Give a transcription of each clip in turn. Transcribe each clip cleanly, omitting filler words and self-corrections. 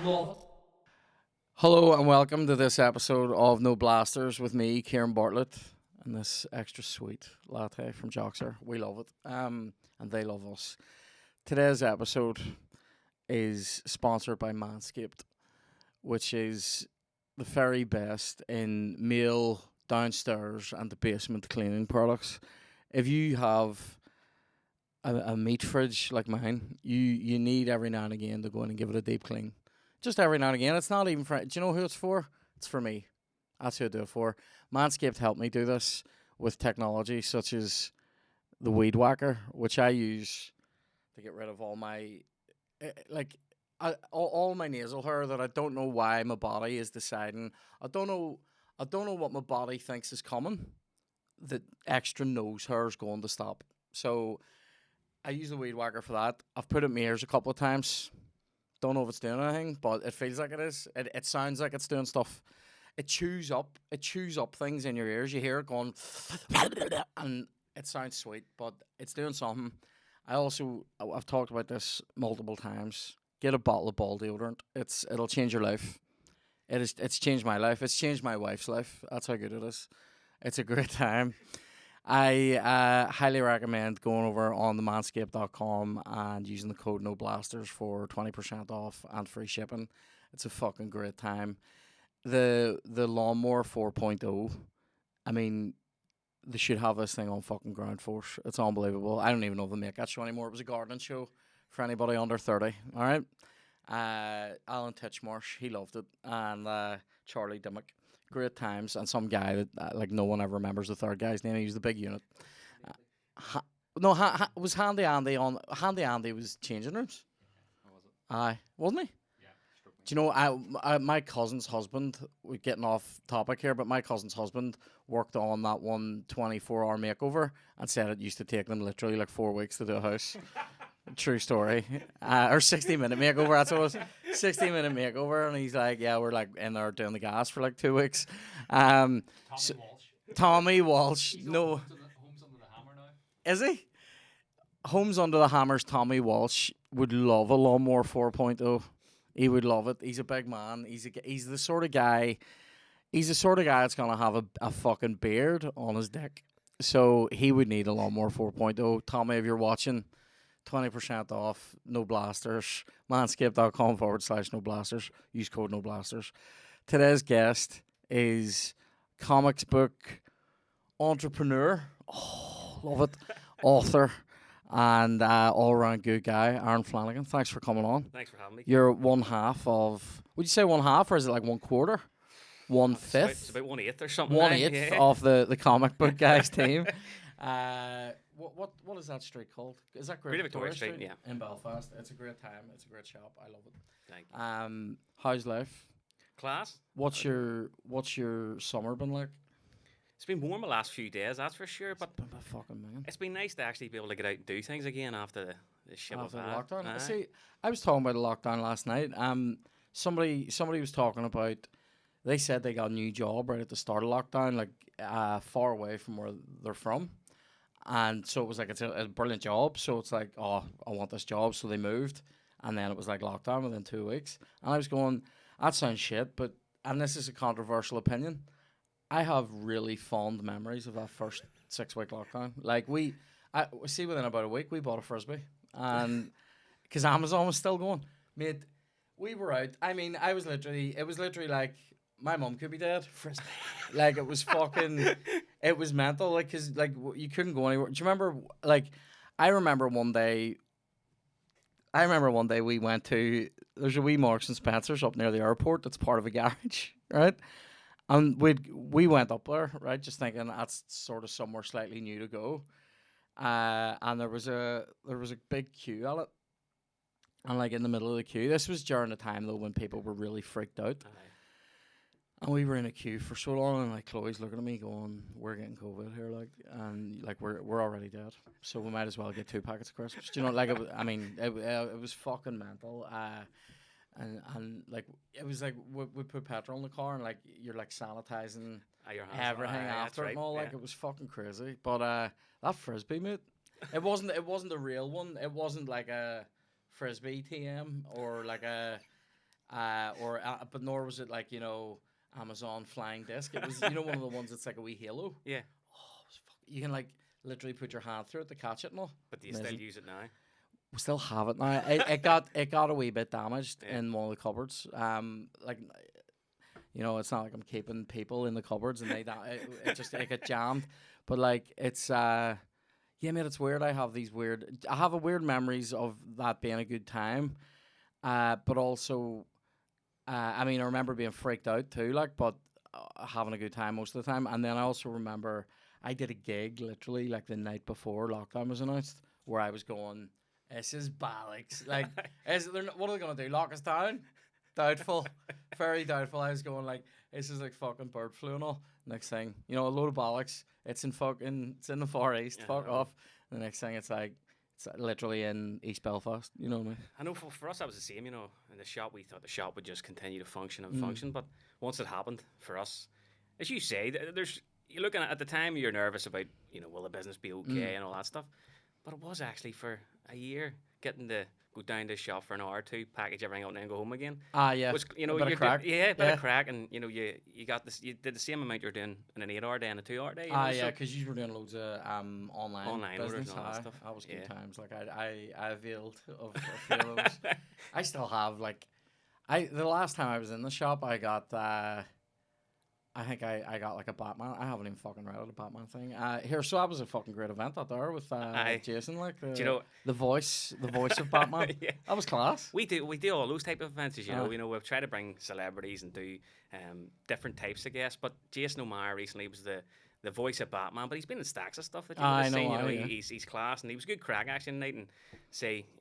love it. Hello and welcome to this episode of No Blasters with me, Kieran Bartlett, and this extra sweet latte from Joxer. We love it, and they love us. Today's episode is sponsored by Manscaped, which is the very best in male downstairs and the basement cleaning products. If you have a meat fridge like mine, you need every now and again to go in and give it a deep clean. Just every now and again. It's not even for. Do you know who it's for? It's for me. That's who I do it for. Manscaped helped me do this with technology such as the Weed Whacker, which I use to get rid of all my all my nasal hair that I don't know why my body is deciding. I don't know. I don't know what my body thinks is coming. That extra nose hair is going to stop. So I use the Weed Whacker for that. I've put it in my ears a couple of times. Don't know if it's doing anything, but it feels like it is. It sounds like it's doing stuff. It chews up things in your ears. You hear it going, and it sounds sweet, but it's doing something. I've talked about this multiple times. Get a bottle of ball deodorant. It'll change your life. It's changed my life. It's changed my wife's life. That's how good it is. It's a great time. I highly recommend going over on the manscaped.com and using the code NOBLASTERS for 20% off and free shipping. It's a fucking great time. The Lawnmower 4.0, I mean, they should have this thing on fucking ground force. It's unbelievable. I don't even know if they make that show anymore. It was a gardening show for anybody under 30. All right. Alan Titchmarsh, he loved it. And Charlie Dimmock. Great times, and some guy that like no one ever remembers the third guy's name. He was the big unit. Was Handy Andy on? Handy Andy was changing rooms. How was it? Aye, wasn't he? Yeah, struck me. Do you know? My cousin's husband. We're getting off topic here, but my cousin's husband worked on that one 24-hour makeover and said it used to take them literally like 4 weeks to do a house. True story. Or 60-minute makeover, that's what it was. 60-minute makeover, and he's like, yeah, we're like in there doing the gas for like 2 weeks. Tommy So, Walsh. Tommy Walsh, He's no, Homes under the Hammer now. is he? Homes Under the Hammer's Tommy Walsh would love a Lawnmower 4.0. He would love it. He's a big man. He's the sort of guy. He's the sort of guy that's gonna have a fucking beard on his dick. So he would need a Lawnmower 4.0. Tommy, if you're watching, 20% off, no blasters. Manscaped.com/no blasters. Use code no blasters. Today's guest is comics book entrepreneur. Oh, love it. Author and all around good guy, Aaron Flanagan. Thanks for coming on. Thanks for having me. You're one half of, would you say one half, or is it like one quarter? One It's fifth? about 1/8 or something. One now, eighth yeah. of the comic book guys team. What is that street called? Is that Great Great Victoria, Victoria Street? Street, In Belfast. It's a great time. It's a great shop. I love it. Thank you. How's life? Class. What's your summer been like? It's been warm the last few days, that's for sure. But Been a fucking man. it's been nice to actually be able to get out and do things again after the shit After we've the had. lockdown. Aye. See, I was talking about the lockdown last night. Somebody was talking about. They said they got a new job right at the start of lockdown, like far away from where they're from, and so it was like it's a brilliant job. So it's like, oh, I want this job, so they moved, and then it was like lockdown within 2 weeks. And I was going, that sounds shit, but and this is a controversial opinion. I have really fond memories of that first 6 week lockdown. Like I see within about a week we bought a frisbee, and because Amazon was still going, mate. We were out. I mean, it was literally like my mum could be dead. Frisbee, like it was fucking, it was mental. Like, cause like you couldn't go anywhere. Do you remember? Like, I remember one day. I remember one day we went to. There's a wee Marks and Spencers up near the airport. That's part of a garage, right? And we went up there, right, just thinking that's sort of somewhere slightly new to go. And there was a big queue at it, and like in the middle of the queue, this was during the time though when people were really freaked out, Aye. and we were in a queue for so long, and like Chloe's looking at me going, "We're getting COVID here, like, and like we're already dead, so we might as well get 2 packets of crisps." Do you know, like I mean, it was fucking mental. And like it was like we put petrol in the car, and like you're like sanitizing Aye, your hands everything aye, that's after it right, and all. Like yeah. it was fucking crazy. But that frisbee, mate, it wasn't a real one. It wasn't like a frisbee TM or like a But nor was it like, Amazon flying disc. It was, one of the ones that's like a wee halo. Yeah. Oh, it was you can like literally put your hand through it to catch it and all. But do you still use it now? We still have it now. It got a wee bit damaged in one of the cupboards. It's not like I'm keeping people in the cupboards and it got jammed. But like it's mate, it's weird. I have a weird memories of that being a good time. But also, I remember being freaked out too, like, but having a good time most of the time. And then I also remember I did a gig literally like the night before lockdown was announced, where I was going, "This is bollocks." Like, what are they gonna do? Lock us down? Doubtful, very doubtful. I was going like, "This is like fucking bird flu and all." Next thing, a load of bollocks. It's in the Far East. Fuck off. The next thing, it's literally in East Belfast. You know what I mean? I know for us that was the same. In the shop we thought the shop would just continue to function and function, but once it happened for us, as you say, you're looking at the time you're nervous about will the business be okay and all that stuff, but it was actually for a year getting to go down to the shop for an hour or two, package everything up and then go home again. Yeah. Was, a bit of crack. Bit of crack, and you got this. You did the same amount you're doing in an 8-hour day and a 2-hour day. Because you were doing loads of online orders business. and all that stuff. That was good times. Like I availed of a few of those. I still have the last time I was in the shop, I got I think I got like a Batman. I haven't even fucking read the Batman thing. So that was a fucking great event out there with Jason, like the voice of Batman. Yeah. That was class. We do all those type of events, as you know. We've tried to bring celebrities and do different types of guests. But Jason O'Meara recently was the voice of Batman, but he's been in stacks of stuff that he's class, and he was good crack actually tonight. And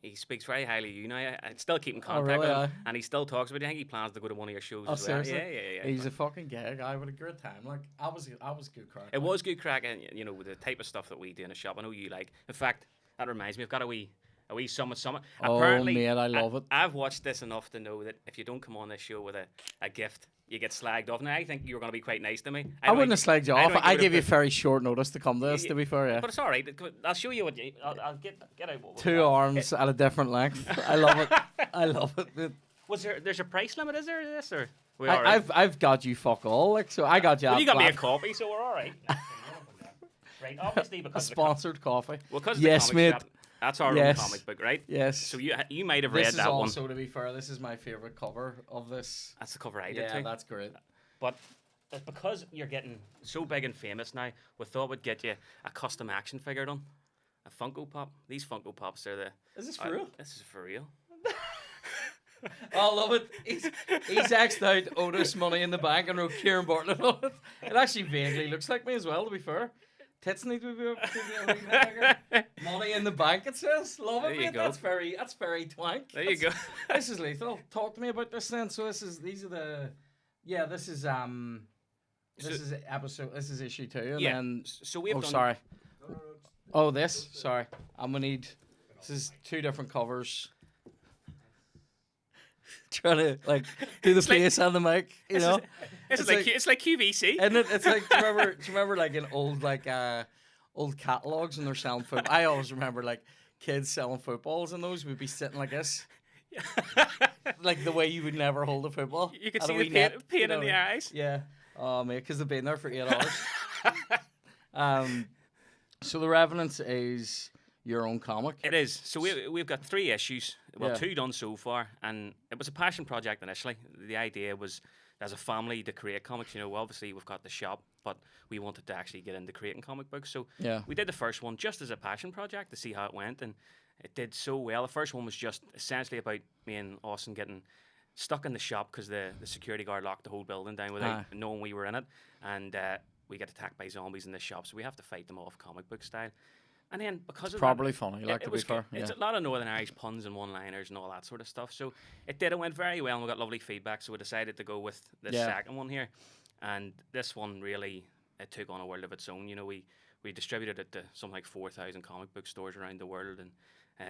he speaks very highly of you now. I still keep in contact with him, and he still talks about it. I think he plans to go to one of your shows as well. Seriously? Yeah. He's a fucking gay guy with a great time. Like I was good crack. It was good crack, and the type of stuff that we do in the shop. I know you like. In fact, that reminds me, I've got a wee summit. Apparently, mate, I love it. I've watched this enough to know that if you don't come on this show with a gift, you get slagged off. Now, I think you were going to be quite nice to me. I wouldn't have slagged you off. I gave you very short notice to come to this, to be fair, yeah. But it's all right. I'll show you I'll get out what 2 arms at a different length. I love it. I love it. There's a price limit, is there, this? Or I've got you fuck all. Like, so I got you. Well, you got me a coffee, so we're all right. Right, obviously because a sponsored coffee. Well, because yes, mate. Shop, that's our own comic book, right? Yes. So you might have read that one. This is also, to be fair, this is my favorite cover of this. That's the cover I did too. Yeah, that's great. But because you're getting so big and famous now, we thought we'd get you a custom action figure done. A Funko Pop. These Funko Pops are Is this for real? This is for real. I love it. He's X'd out Otis Money in the Bank and wrote Kieran Bartlett on it. It actually vaguely looks like me as well, to be fair. Tits need to be Money in the Bank, it says. Love it, mate. That's very twank. There you go. This is lethal. Talk to me about this then. So this is episode. This is issue 2, and then. So we have done. Sorry. Oh, this. Sorry. I'm gonna need. This is 2 different covers. Trying to do the face on the mic, know. It's like QVC, and it's like do you remember like in old catalogs when they're selling food. I always remember like kids selling footballs, and those would be sitting like this, like the way you would never hold a football. You could see the pain in the eyes. Yeah, oh mate, because they've been there for 8 hours. So the Revenant is your own comic. It is. So we've got 3 issues. Well, 2 done so far, and it was a passion project initially. The idea was, as a family, to create comics. Obviously we've got the shop, but we wanted to actually get into creating comic books. So we did the first one just as a passion project to see how it went, and it did so well. The first one was just essentially about me and Austin getting stuck in the shop because the security guard locked the whole building down without knowing we were in it, and we get attacked by zombies in the shop, so we have to fight them off comic book style. And then because of properly that, funny, like to be fair. It's a lot of Northern Irish puns and one-liners and all that sort of stuff. So it went very well, and we got lovely feedback. So we decided to go with the second one here, and this one really it took on a world of its own. We distributed it to something like 4,000 comic book stores around the world, and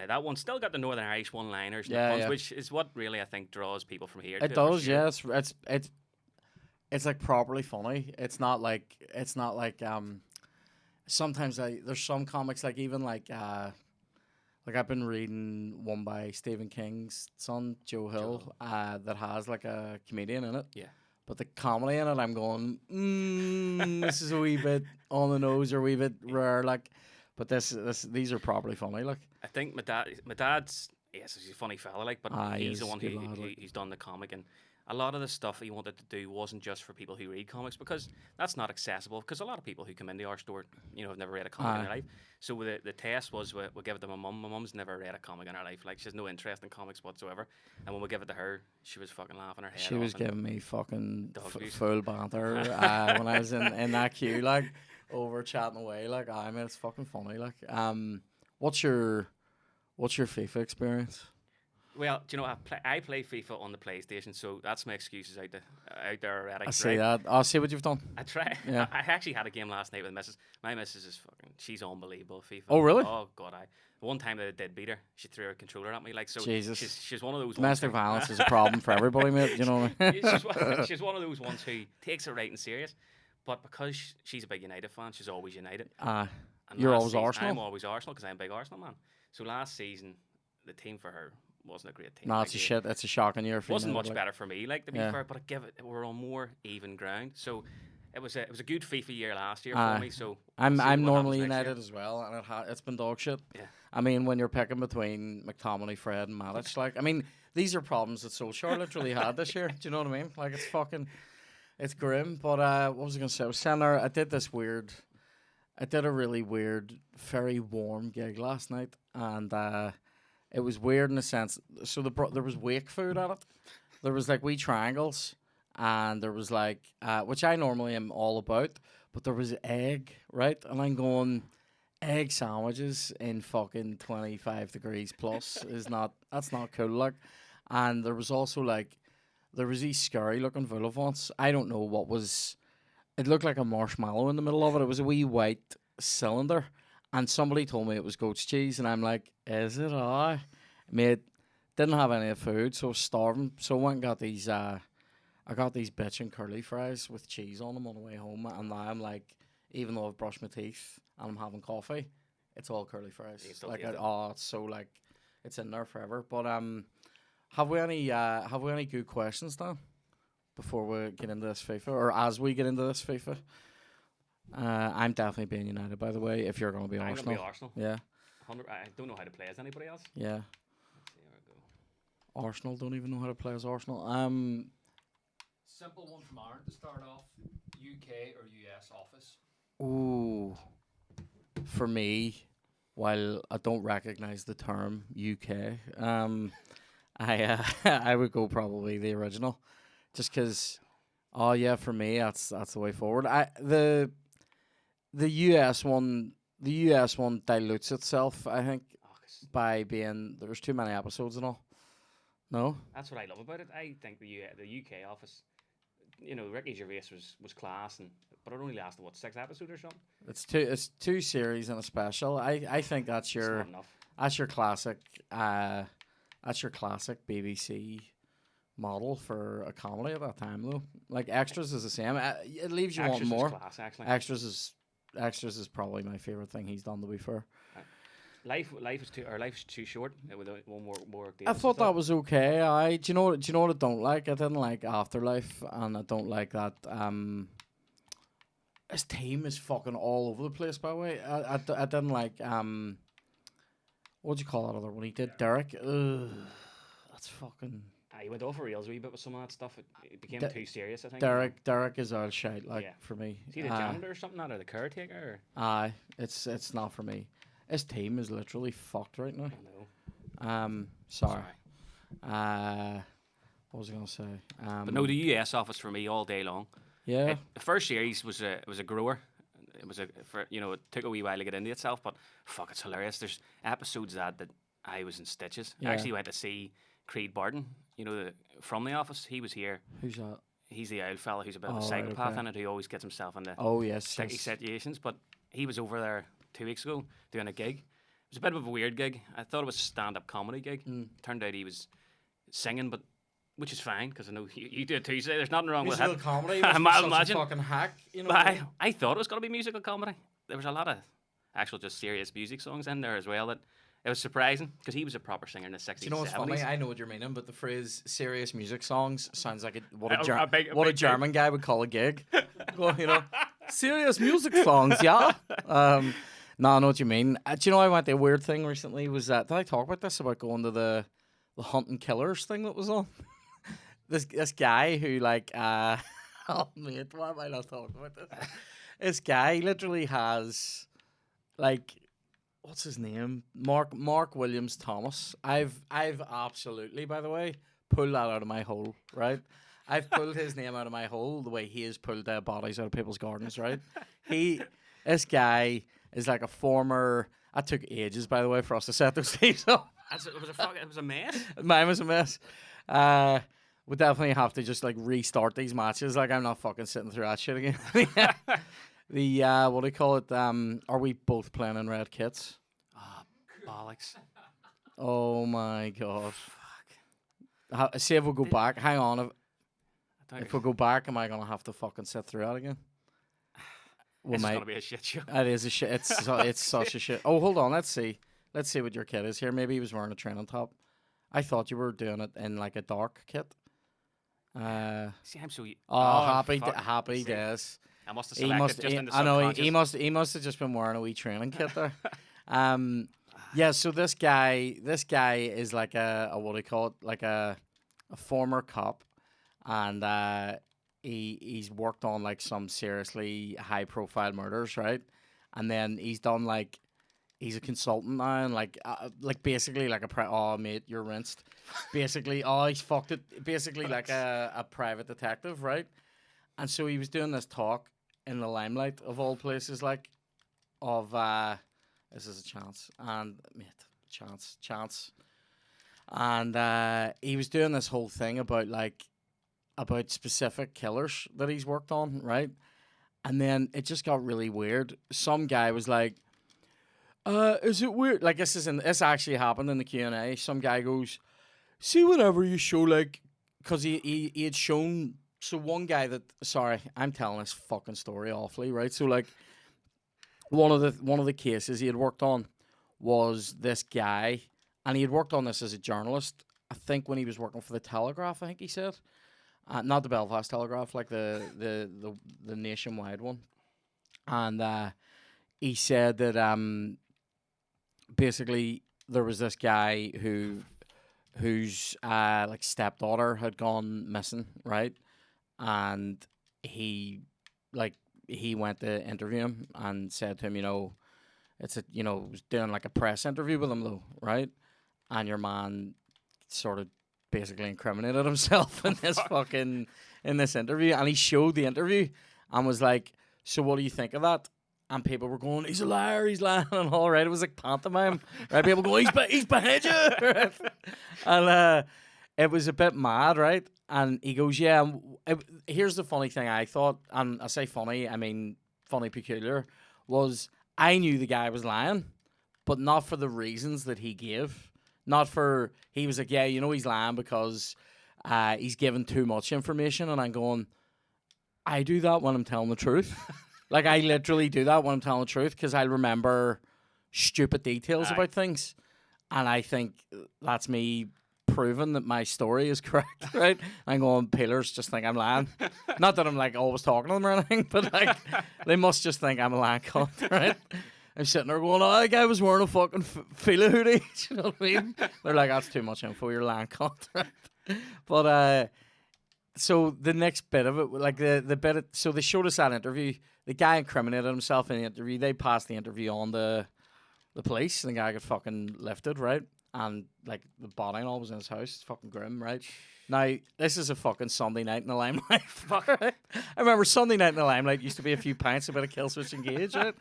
that one still got the Northern Irish one-liners and the puns, which is what really I think draws people from here. It does, yeah. It's like properly funny. It's not like sometimes there's some comics like even like like I've been reading one by Stephen King's son, Joe Hill, that has like a comedian in it. Yeah. But the comedy in it, I'm going, this is a wee bit on the nose or a wee bit rare, like. But these are properly funny, like. I think my dad's yes, he's a funny fella, like, but he's the is one good who lad, like. he's done the comic, and a lot of the stuff he wanted to do wasn't just for people who read comics, because that's not accessible. Because a lot of people who come into our store, have never read a comic in their life. So the test was we give it to my mum. My mum's never read a comic in her life. Like, she has no interest in comics whatsoever. And when we give it to her, she was fucking laughing her head off. She was giving me fucking Dog abuse. full banter when I was in that queue, like, over chatting away, like, I mean, it's fucking funny, like. What's your FIFA experience? Well, do you know, I play FIFA on the PlayStation, so that's my excuses out there already. I see that. I'll see what you've done. I try. Yeah. I actually had a game last night with Mrs. My Mrs. is fucking. She's unbelievable at FIFA. Oh, really? Oh God, one time that I did beat her, she threw her controller at me. Like, so. Jesus. She's one of those. Domestic violence is a problem for everybody, mate. You know what I mean? she's one of those ones who takes it right and serious, but because she's a big United fan, she's always United. And You're last always season, Arsenal? I'm always Arsenal because I'm a big Arsenal man. So last season, the team for her wasn't a great team. No, Like, it's a shit. It's a shocking year for wasn't United, much like. better for me, like, to be Yeah. fair. But we're on more even ground. So it was a good FIFA year last year for me. So I'm we'll see what normally happens next United year. as well, and it's been dog shit. Yeah. I mean, when you're picking between McTominay, Fred, and Matic, like, I mean, these are problems that Solskjaer literally had this year. Do you know what I mean? Like, it's grim. But what was I gonna say? I was saying there, I did a really weird, very warm gig last night, and it was weird in the sense. So there was wake food at it. There was like wee triangles, and there was like which I normally am all about, but there was egg, right? And I'm going, egg sandwiches in fucking 25 degrees plus that's not cool, like. And there was also like these scary looking vol au vents. I don't know what was. It looked like a marshmallow in the middle of it. It was a wee white cylinder, and somebody told me it was goat's cheese, and I'm like, is it? Mate, didn't have any food, so I was starving. So I went and got these. I got these bitchin' curly fries with cheese on them on the way home, and now I'm like, even though I've brushed my teeth and I'm having coffee, it's all curly fries. You still Like, taste it. it's so like, it's in there forever. But have we any good questions, Dan? Before we get into this FIFA, or as we get into this FIFA, I'm definitely being United. By the way, if you're going to be I'm Arsenal, gonna be Arsenal. yeah, 100. I don't know how to play as anybody else. yeah. Let's see where I go. Arsenal don't even know how to play as Arsenal. Simple one from Aaron to start off. UK or US office? Ooh, for me, while I don't recognise the term UK, I would go probably the original, just because. Oh yeah, for me that's the way forward. The US one dilutes itself, I think, Oh, 'cause by being there's too many episodes and all. No, that's what I love about it. I think the UK office, Ricky Gervais was class, but it only lasted 6 episodes or something. it's two series and a special. I think that's It's your not enough. classic BBC model for a comedy at that time though. Like Extras is the same. It leaves you Extras wanting more. is class, actually. Extras is probably my favorite thing he's done, to be fair. Life is too short with one more I thought that was okay. Do you know what I don't like? I didn't like Afterlife, and I don't like that. His team is fucking all over the place. By the way, I didn't like what do you call that other one he did? Derek. Ugh, that's fucking. He went off the rails a wee bit with some of that stuff. It became too serious, I think. Derek is all shite, like, Yeah. for me. Is he the janitor or something, or the caretaker? Aye, it's not for me. His team is literally fucked right now. No. Sorry. What was I gonna say? But no, the US office for me all day long. Yeah. The first series was a grower. It took a wee while to get into itself, but fuck, it's hilarious. There's episodes that I was in stitches. Yeah. I actually went to see Creed Barton, from The Office. He was here. Who's that? He's the old fella who's a bit of a Oh, right, psychopath okay. in it, who always gets himself into Oh yes. sticky yes. situations. But he was over there 2 weeks ago doing a gig. It was a bit of a weird gig. I thought it was a stand-up comedy gig. Turned out he was singing, but which is fine because I know you do it too. So there's nothing wrong with Musical it. comedy. I Must be such imagine. a fucking hack. You know. But I thought it was going to be musical comedy. There was a lot of actual just serious music songs in there as well that It was surprising because he was a proper singer in the 60s. Do you know what's 70s. funny? I know what you're meaning, but the phrase "serious music songs" sounds like what A a big German guy would call a gig. Well, serious music songs, yeah. No, I know what you mean. Do you know I went to a weird thing recently? Was that did I talk about this about going to the hunting killers thing that was on? this guy who oh mate, why am I not talking about this? This guy literally has what's his name? Mark Williams Thomas. I've absolutely, by the way, pulled that out of my hole, right? I've pulled his name out of my hole the way he has pulled dead bodies out of people's gardens, right? This guy is like a former. That took ages, by the way, for us to set those things up. It was a mess. Mine was a mess. We definitely have to just restart these matches. I'm not fucking sitting through that shit again. The what do you call it? Are we both playing in red kits? Oh, bollocks. Oh my god. Fuck. See if we go back. Hang on. If we go back, am I gonna have to fucking sit through that again? It's gonna be a shit show. It is a shit. It's such a shit. Oh, hold on. Let's see what your kit is here. Maybe he was wearing a training top. I thought you were doing it in a dark kit. See, I'm so. Happy days. I must have selected just in the I know subconscious. he must have just been wearing a wee training kit there. Yeah. So this guy is like a what do you call it? A former cop, and he's worked on some seriously high profile murders, right? And then he's done he's a consultant now, and basically oh mate, you're rinsed. Basically, he's fucked it. Basically, a private detective, right? And so he was doing this talk in the limelight of all places, this is a chance, and mate, chance, and he was doing this whole thing about specific killers that he's worked on, right? And then it just got really weird. Some guy was like, is it weird? This actually happened in the Q&A. Some guy goes, see, whenever you show because he had shown. So one guy sorry, I'm telling this fucking story awfully, right? So one of the cases he had worked on was this guy, and he had worked on this as a journalist. I think when he was working for the Telegraph, I think he said, not the Belfast Telegraph, the nationwide one, and he said that basically there was this guy whose stepdaughter had gone missing, right? And he went to interview him and said to him, was doing a press interview with him though, right? And your man sort of basically incriminated himself in this interview, and he showed the interview and was like, so what do you think of that? And people were going, he's a liar, he's lying, and all right. It was like pantomime, right? People going, he's behind you, right? And it was a bit mad, right? And he goes, yeah. Here's the funny thing I thought, and I say funny, I mean funny peculiar, was I knew the guy was lying, but not for the reasons that he gave. Not for, he was like, yeah, he's lying because he's given too much information. And I'm going, I do that when I'm telling the truth. I literally do that when I'm telling the truth, because I remember stupid details about things. And I think that's me proving that my story is correct, right? I'm going, peelers just think I'm lying. Not that I'm always talking to them or anything, but they must just think I'm a lying cunt, right? I'm sitting there going, that guy was wearing a fucking Fila hoodie. You know what I mean? They're like, that's too much info, you're a lying cunt, right? But so the next bit of it, the bit so they showed us that interview. The guy incriminated himself in the interview. They passed the interview on to the police, and the guy got fucking lifted, right? And the body and all was in his house. It's fucking grim, right? Now, this is a fucking Sunday night in the Limelight. Fuck, right? I remember Sunday night in the Limelight used to be a few pints, a bit of Killswitch Engage, right?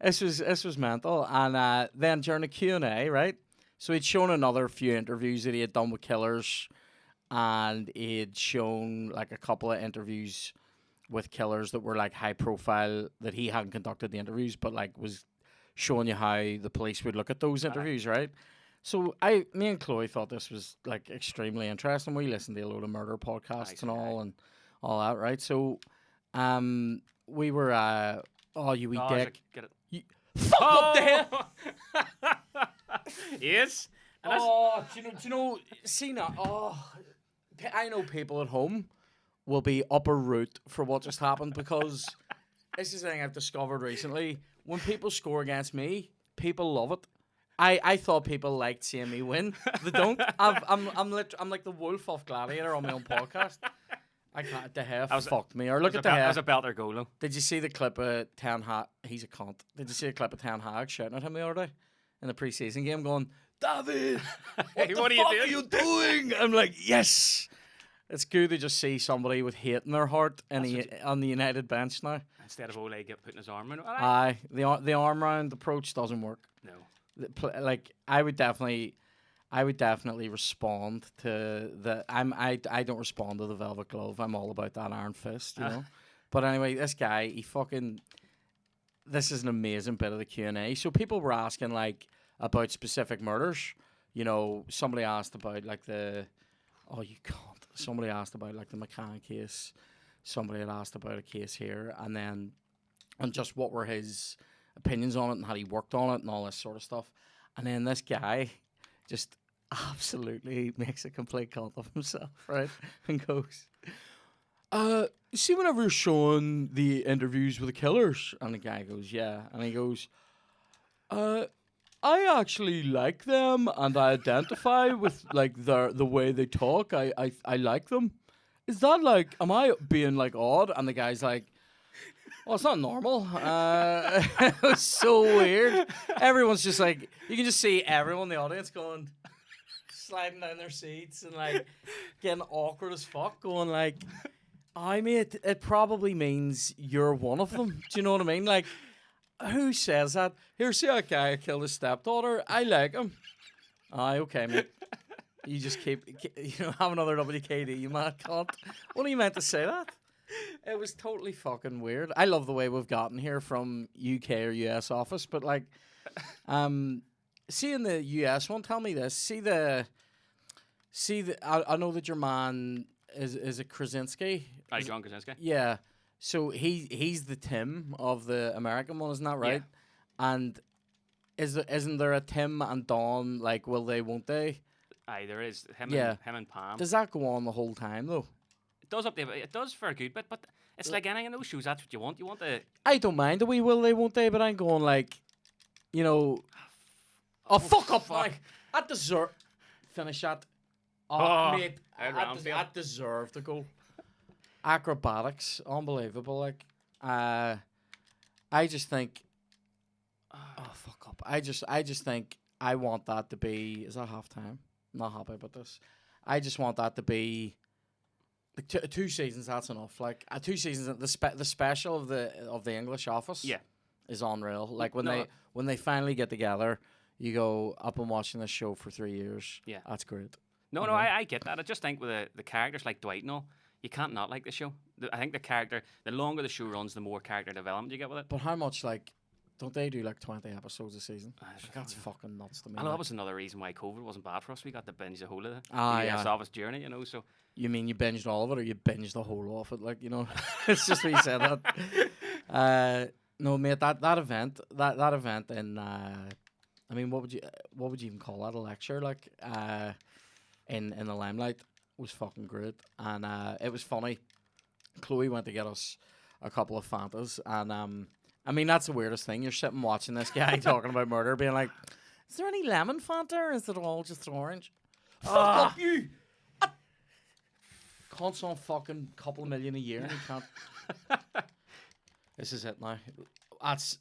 This was mental. And then during the Q&A, right? So he'd shown another few interviews that he had done with killers, and he'd shown a couple of interviews with killers that were high profile, that he hadn't conducted the interviews, but was showing you how the police would look at those interviews, right? So me and Chloe thought this was extremely interesting. We listened to a load of murder podcasts and all that, right? So we were you wee dick. Get it. Fuck up the hell. Yes. And that's, Do you know? See now. I know people at home will be up a root for what just happened because this is the thing I've discovered recently. When people score against me, people love it. I thought people liked seeing me win. They don't. I'm like the wolf of Gladiator on my own podcast. I can't. The hair fucked me. Or look at the hair. That was a belter goal, though. Did you see the clip of Ten Hag? He's a cunt. Did you see a clip of Ten Hag shouting at him the other day in the preseason game, going, "David, what the What fuck are you doing?" I'm like, yes. It's good to just see somebody with hate in their heart on the United bench now. Instead of Ole putting his arm in. Aye, the arm round approach doesn't work. No. Like I would definitely respond to the. I don't respond to the velvet glove. I'm all about that iron fist, you know. But anyway, this guy, this is an amazing bit of the Q&A. So people were asking like about specific murders. You know, somebody asked about like somebody asked about like the McCann case. Somebody had asked about a case here, and just what were his opinions on it and how he worked on it and all this sort of stuff. And then this guy just absolutely makes a complete cunt of himself, right? And goes, you see whenever you're showing the interviews with the killers? And the guy goes, yeah. And he goes, I actually like them and I identify with like the way they talk. I like them. Is that like, am I being like odd? And the guy's like, well, it's not normal. It was so weird. Everyone's just like, you can just see everyone in the audience going, sliding down their seats and like getting awkward as fuck, going like, I mate, it probably means you're one of them. Do you know what I mean? Like, who says that? Here, see that guy who killed his stepdaughter? I like him. Aye, okay, mate. You just keep, have another WKD, you mad cunt. What are you meant to say that? It was totally fucking weird. I love the way we've gotten here from UK or US office, but like, seeing the US one, tell me this. I know that your man is a Krasinski. John Krasinski. Yeah. So he's the Tim of the American one, isn't that right? Yeah. And isn't there a Tim and Dawn, like, will they, won't they? Aye, there is. Him and Pam. Does that go on the whole time, though? It does it does for a good bit, but it's like anything in those shows, that's what you want. You want the... I don't mind the wee will they, won't they, but I'm going like, you know... Oh, fuck up, Mike! I deserve... Finish that. Mate, I deserve the goal. Acrobatics, unbelievable. Like, I just think... Oh, fuck up. I just think I want that to be... Is that half-time? I'm not happy about this. I just want that to be... Like 2 seasons, that's enough. Like 2 seasons, the special of the English Office, is unreal. Like when they finally get together, you go up and watching this show for 3 years. Yeah, that's great. I get that. I just think with the characters like Dwight and all, you can't not like the show. I think the longer the show runs, the more character development you get with it. But how much don't they do like 20 episodes a season? That's fucking nuts to me. I know that was another reason why COVID wasn't bad for us. We got to binge the whole of it. Office journey, you know. So you mean you binged all of it, or you binged the whole of it? Like, you know, it's just what you said that. No, mate, that event in I mean, what would you even call that? A lecture, like in the Limelight was fucking great, and it was funny. Chloe went to get us a couple of Fantas, and I mean, that's the weirdest thing. You're sitting watching this guy talking about murder, being like, is there any lemon Fanta, or is it all just orange? Fuck up, you! Constant fucking couple of million a year, and you can't... This is it now. That's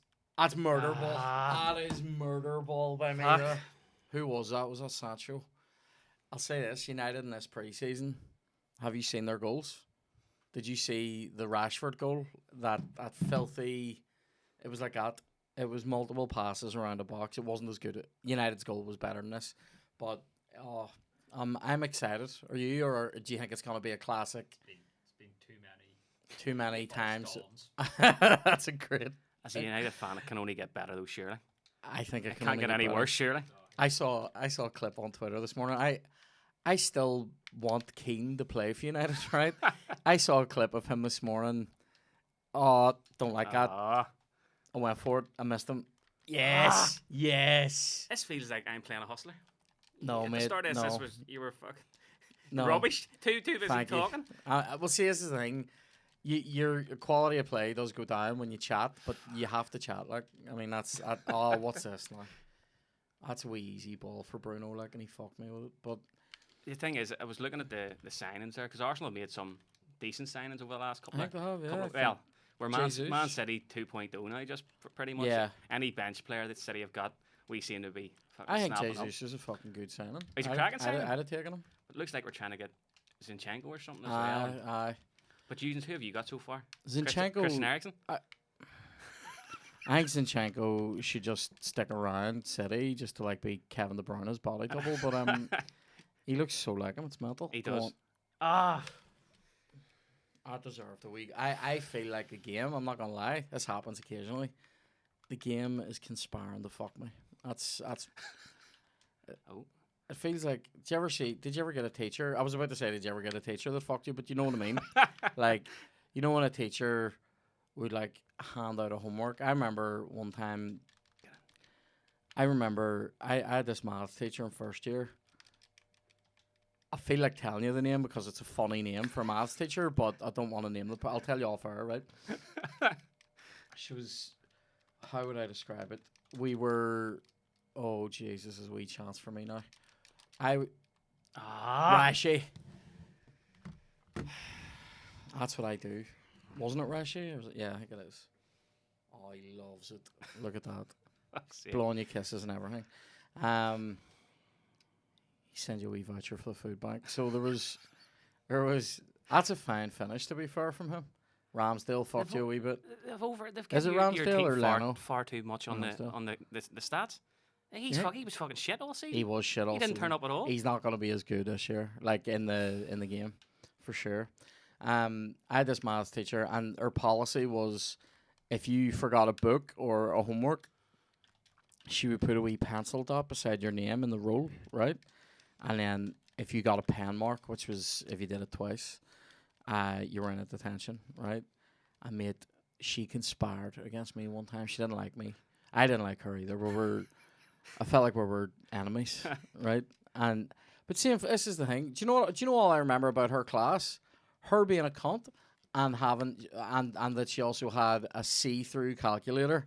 murder ball. That is murder ball by me. Who was that? Was that Sancho? I'll say this, United in this pre-season, have you seen their goals? Did you see the Rashford goal? That filthy... It was like that. It was multiple passes around the box. It wasn't as good. United's goal was better than this. But I'm excited. Are you, or do you think it's going to be a classic? It's been too many times. That's a great. As a United fan, it can only get better though, surely. I think it can't get any worse, surely. I saw a clip on Twitter this morning. I still want Keane to play for United, right? I saw a clip of him this morning. Oh, don't like that. I went for it. I missed him. Yes. Yes. This feels like I'm playing a hustler. No, At mate. the start of no. this, you were fucking no. rubbish. Too busy Thank you. talking. Well, see, this is the thing. Your quality of play does go down when you chat, but you have to chat. Like, I mean, oh, what's this now? That's a wee easy ball for Bruno, like, and he fucked me with it. But The thing is, I was looking at the signings there because Arsenal made some decent signings over the last couple. I think they have, yeah. couple I of, well, we're Man Jesus. City 2.0 now, just pretty much. Yeah. Any bench player that City have got, we seem to be. I think snapping up. Jesus is a fucking good signing. He's a cracking signing. I'd have taken him. It looks like we're trying to get Zinchenko or something as well. Aye. But who have you got so far? Zinchenko. Christian Eriksen. I think Zinchenko should just stick around City just to like be Kevin De Bruyne's body double, but he looks so like him. It's mental. He Go does. on. Ah, I deserve the week. I feel like the game. I'm not gonna lie. This happens occasionally. The game is conspiring to fuck me. That's. Oh. It feels like. Did you ever get a teacher? I was about to say, did you ever get a teacher that fucked you? But you know what I mean. Like, you know when a teacher would like hand out a homework. I remember one time. I had this math teacher in first year. I feel like telling you the name because it's a funny name for a maths teacher, but I don't want to name it. I'll tell you off air, right? She was. How would I describe it? We were. Oh Jesus, this is a wee chance for me now. Rashi. That's what I do. Wasn't it Rashi? Or was it? Yeah, I think it is. Oh, he loves it. Look at that. Blowing you kisses and everything. He sends you a wee voucher for the food bank. So there was. That's a fine finish, to be fair, from him. Ramsdale fucked you a wee bit. They've Is it given your Ramsdale team or Leno? far too much on Ramsdale. the stats. He was fucking shit all season. He was shit all He didn't season. turn up at all. He's not going to be as good this year, like in the game, for sure. I had this maths teacher, and her policy was, if you forgot a book or a homework, she would put a wee pencil dot beside your name in the roll, right? And then if you got a pen mark, which was if you did it twice, you were in a detention, right? And mate, she conspired against me one time. She didn't like me. I didn't like her either. I felt like we were enemies, right? But see, this is the thing. Do you know all I remember about her class? Her being a cunt and and that she also had a see-through calculator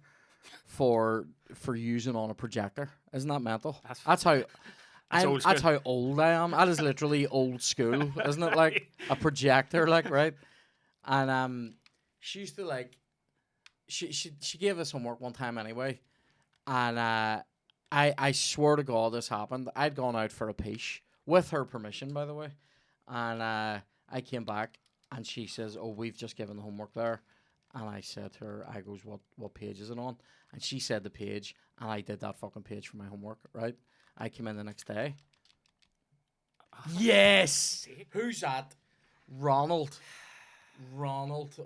for using on a projector. Isn't that mental? That's how. That's how old I am. That is literally old school, isn't it? Like a projector, like, right? And she used to like. She gave us homework one time anyway, and I swear to God this happened. I'd gone out for a piece with her permission, by the way, and I came back and she says, "Oh, we've just given the homework there," and I said to her, "I goes, what page is it on?" And she said the page, and I did that fucking page for my homework. Right? I came in the next day. Yes. Who's that? Ronald.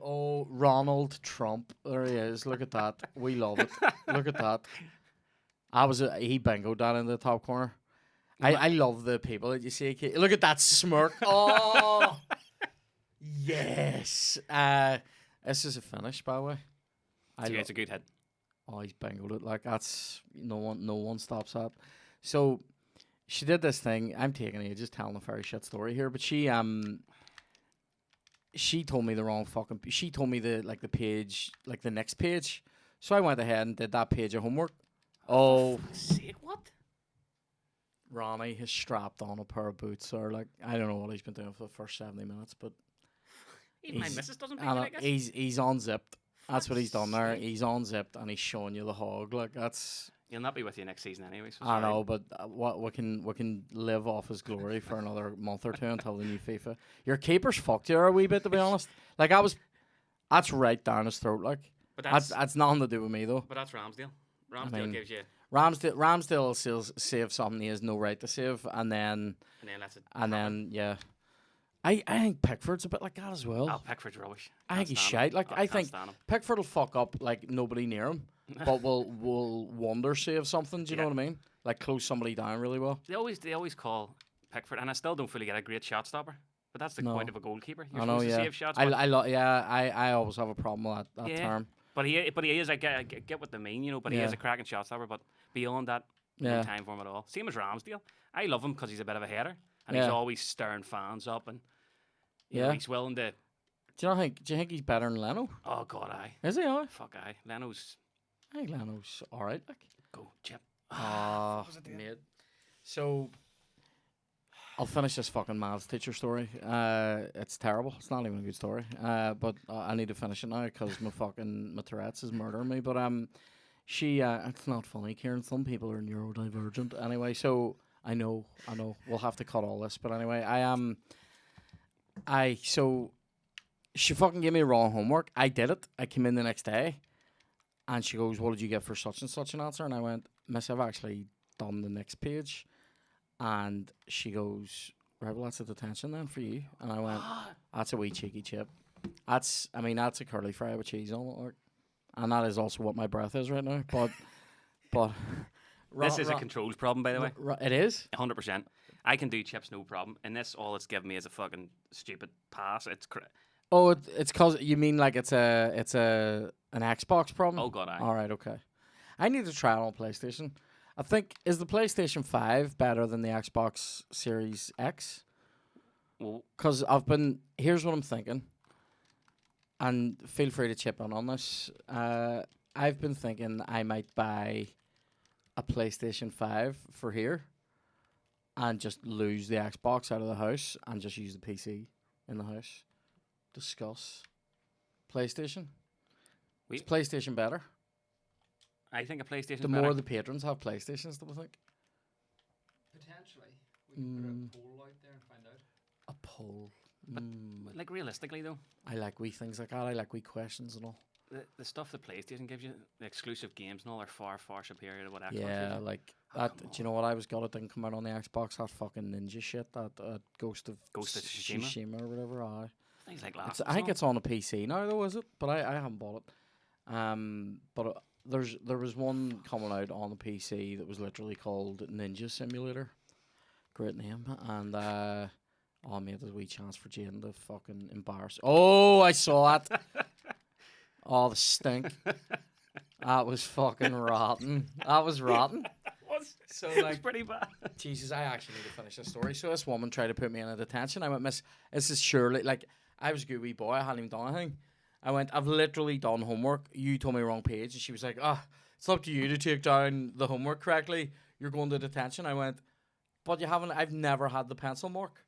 Oh, Ronald Trump. There he is. Look at that. We love it. Look at that. He bingoed that in the top corner. I love the people that you see. Look at that smirk. Oh, yes. This is a finish, by the way. It's a good hit. Oh, he's bingoed it. Like, that's no one stops that. So she did this thing. I'm taking ages telling a very shit story here, but she told me the wrong fucking. She told me the page, like the next page. So I went ahead and did that page of homework. Oh, for fuck's sake, what? Ronnie has strapped on a pair of boots, or like I don't know what he's been doing for the first 70 minutes, but Even my missus doesn't think I guess. he's unzipped. That's what he's done there. He's unzipped and he's showing you the hog. Like that's. He'll not be with you next season anyway. So I know, but we can live off his glory for another month or two until the new FIFA. Your keeper's fucked you a wee bit, to be honest. Like that's right down his throat. Like, but that's nothing to do with me though. But that's Ramsdale. Ramsdale gives you. Ramsdale will save something he has no right to save, and then lets it. And then yeah. I think Pickford's a bit like that as well. Oh, Pickford's rubbish. I think he's shite. Like I think Pickford will fuck up like nobody near him, but will wonder save something. Do you know what I mean? Like close somebody down really well. They always call Pickford, and I still don't fully get a great shot stopper. But that's the point of a goalkeeper. You're supposed to save shots. I always have a problem with that term. But he is. I get what they mean, you know. But he is a cracking shot stopper. But beyond that, no time for him at all. Same as Ramsdale. I love him because he's a bit of a header, and he's always stirring fans up, and you know, he's willing to. Do you think he's better than Leno? Oh God, aye. Is he? Aye. Fuck aye. Leno's. I think Leno's all right. Like. Go Chip. Mate. So. I'll finish this fucking maths teacher story. It's terrible. It's not even a good story. But I need to finish it now because my Tourette's is murdering me. But she it's not funny, Kieran. Some people are neurodivergent. Anyway, so I know. We'll have to cut all this. But anyway, so she fucking gave me wrong homework. I did it. I came in the next day, and she goes, "What did you get for such and such an answer?" And I went, "Miss, I've actually done the next page." And she goes, "Right, well, that's a detention then for you." And I went, "That's a wee cheeky chip. That's a curly fry with cheese on it, like." And that is also what my breath is right now. But this is a controls problem, by the way. It is 100%. I can do chips, no problem. And this, all it's given me is a fucking stupid pass. It's it's cause you mean like it's an Xbox problem? Oh God, all right, okay. I need to try it on PlayStation. I think, is the PlayStation 5 better than the Xbox Series X? Well, because here's what I'm thinking, and feel free to chip in on this. I've been thinking I might buy a PlayStation 5 for here and just lose the Xbox out of the house and just use the PC in the house. Discuss PlayStation. Is PlayStation better? I think a PlayStation. The more the patrons have PlayStations, do I think? Potentially. We can put a poll out there and find out. A poll. But like realistically though, I like wee things like that. I like wee questions and all. The stuff that PlayStation gives you, the exclusive games and all, are far, far superior to what Xbox Yeah, gives you. like that. Do you know what I was gutted didn't come out on the Xbox? That fucking ninja shit. That Ghost of Tsushima or whatever. Aye. Things like that. I think it's on a PC now though, is it? But I haven't bought it. But there was one coming out on the PC that was literally called Ninja Simulator. Great name. And oh mate, there's a wee chance for Jane to fucking embarrass. Oh, I saw it. Oh, the stink. That was fucking rotten. That was rotten. So it was like, pretty bad. Jesus, I actually need to finish this story. So this woman tried to put me in a detention. I went, "Miss, this is surely," like, I was a good wee boy. I hadn't even done anything. I went, "I've literally done homework. You told me wrong page." And she was like, "It's up to you to take down the homework correctly. You're going to detention." I went, "But you haven't, I've never had the pencil mark,"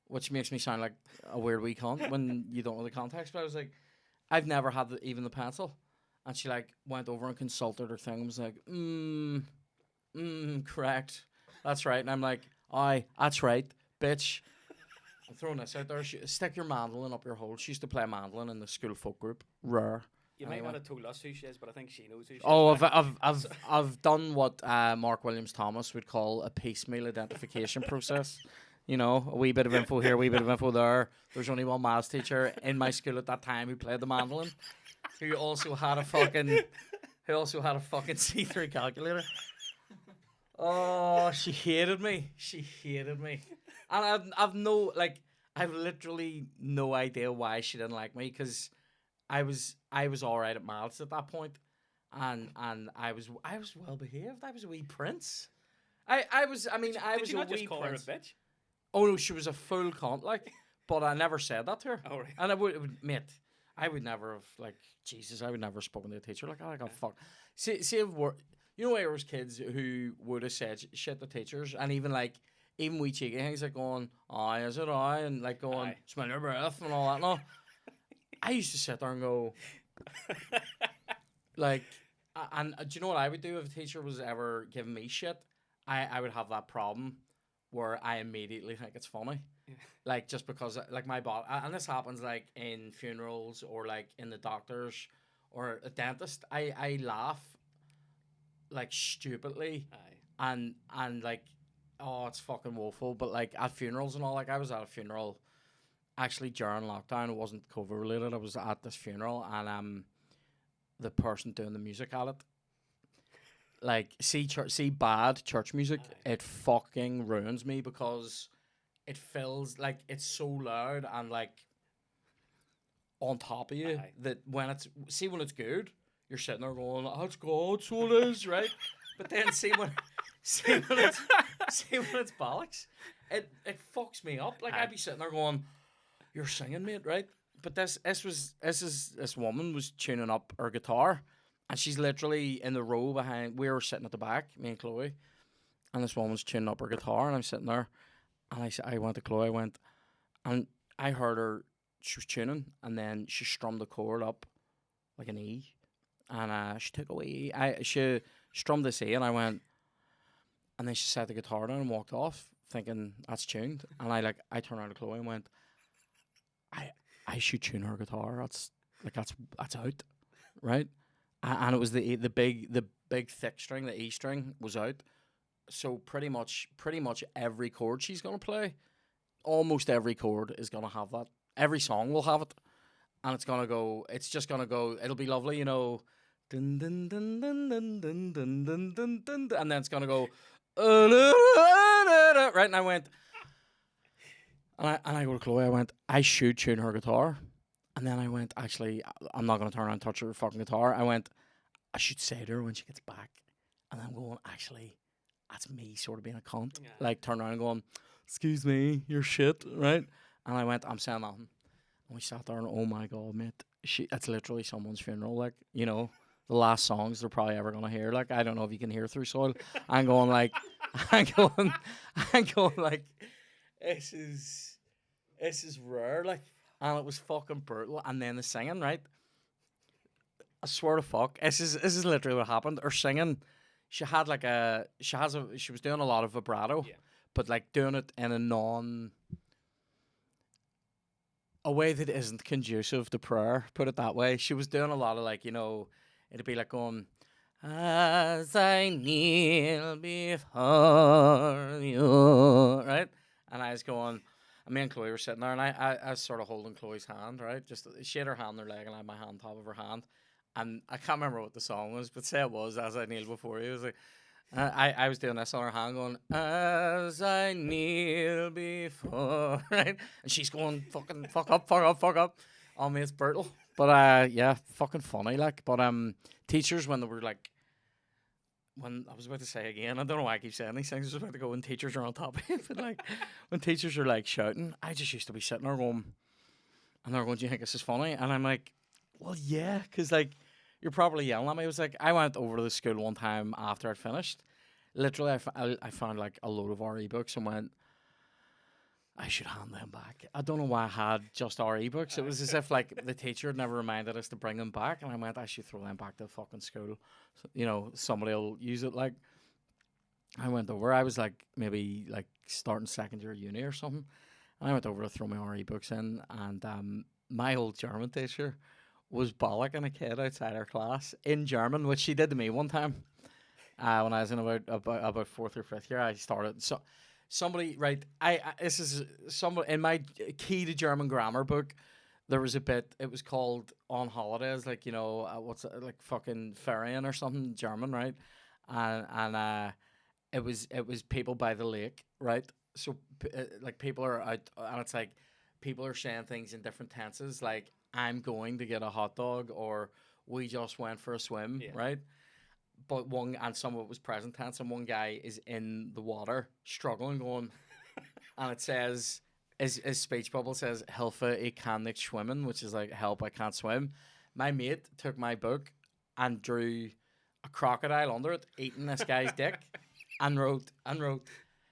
which makes me sound like a weird wee cunt when you don't know the context. But I was like, "I've never had even the pencil." And she like went over and consulted her thing and was like, correct. That's right. And I'm like, "Aye, that's right, bitch." I'm throwing this out there. Stick your mandolin up your hole. She used to play mandolin in the school folk group. Rare. You might not have told us who she is, but I think she knows who she is. Oh, I've done what Mark Williams Thomas would call a piecemeal identification process. You know, a wee bit of info here, a wee bit of info there. There's only one maths teacher in my school at that time who played the mandolin, who also had a fucking C3 calculator. Oh, she hated me. And I've literally no idea why she didn't like me, because I was all right at maths at that point, and I was well behaved. I was a wee prince. I was a wee prince. Her a bitch? Oh no, she was a full cunt, like, but I never said that to her. Oh, right. And I would, mate, I would never have, like, Jesus, I would never have spoken to a teacher like that. I got fucked. See if you know, there was kids who would have said shit to teachers, and even wee cheeky things like going, "Aye, is it aye?" and like going, Aye. "Smell your breath" and all that. No, I used to sit there and go, like, and do you know what I would do if a teacher was ever giving me shit? I would have that problem where I immediately think it's funny. Yeah. Like, just because, like, my body, and this happens, like, in funerals or, like, in the doctors or a dentist, I laugh, like, stupidly. Aye. And, like, oh, it's fucking woeful. But, like, at funerals and all, like, I was at a funeral, actually, during lockdown. It wasn't COVID related. I was at this funeral, and the person doing the music at it, like, see bad church music, Aye. it fucking ruins me, because it feels like it's so loud and, like, on top of you. Aye. That when it's good, you're sitting there going, that's God, so it is, right? But then see when it's bollocks, it fucks me up. Like I'd be sitting there going, you're singing, mate, right? But this woman was tuning up her guitar, and she's literally in the row behind. We were sitting at the back, me and Chloe, and this woman's tuning up her guitar, and I'm sitting there, and I went to Chloe, and I heard her. She was tuning, and then she strummed the chord up like an E, and she took away. She strummed this E, and I went, and then she set the guitar down and walked off, thinking that's tuned. And I turned around to Chloe and went, I should tune her guitar. That's out, right? And it was the big thick string, the E string was out. So pretty much every chord she's gonna play, almost every chord is gonna have that. Every song will have it, and it's gonna go. It's just gonna go. It'll be lovely, dun dun dun dun dun dun dun dun dun dun, and then it's gonna go, right. And I went, and I go to Chloe. I went, I should tune her guitar, and then I went, actually, I'm not gonna turn around and touch her fucking guitar. I went, I should say to her when she gets back, and I'm going, actually, that's me sort of being a cunt, like turn around and going, excuse me, you're shit, right? And I went, I'm saying nothing. And we sat there and, oh my God, mate, it's literally someone's funeral. Like, the last songs they're probably ever going to hear. Like, I don't know if you can hear through soil. I'm going like, this is rare. Like, and it was fucking brutal. And then the singing, right? I swear to fuck, this is literally what happened. Her singing, she was doing a lot of vibrato, but like doing it in a way that isn't conducive to prayer, put it that way. She was doing a lot of like, it'd be like going, as I kneel before you, right? And I was going, and me and Chloe were sitting there, and I was sort of holding Chloe's hand, right? Just, she had her hand on her leg, and I had my hand on top of her hand. And I can't remember what the song was, but say it was, as I kneel before you. It was like, I was doing this on her hand going, as I kneel before, right? And she's going, fucking, fuck up. Oh, me, it's brutal. But, yeah, fucking funny, like. But, teachers, when they were like, when I was about to say again, I don't know why I keep saying these things, I was about to go when teachers are on top of it, but like, when teachers are like shouting, I just used to be sitting there going, and they're going, do you think this is funny? And I'm like, well, yeah, because like, you're probably yelling at me. It was like, I went over to the school one time after I'd finished. Literally, I found like a load of RE books and went, I should hand them back. I don't know why I had just RE books. It was as if like the teacher had never reminded us to bring them back. And I went, I should throw them back to the fucking school. So, somebody will use it. Like, I went over. I was like maybe like starting second year uni or something. And I went over to throw my RE books in. And my old German teacher was bollocking a kid outside our class in German, which she did to me one time. When I was in about fourth or fifth year, I started. So somebody, right? This is somebody in my key to German grammar book. There was a bit. It was called On Holidays, like what's it, like fucking ferrying or something German, right? And it was people by the lake, right? So like people are out, and it's like people are saying things in different tenses, like I'm going to get a hot dog, or we just went for a swim, right? But some of it was present tense, and one guy is in the water struggling, going, and it says, his speech bubble says, Hilfe, ich kann nicht schwimmen, which is like, help, I can't swim. My mate took my book and drew a crocodile under it, eating this guy's dick, and wrote,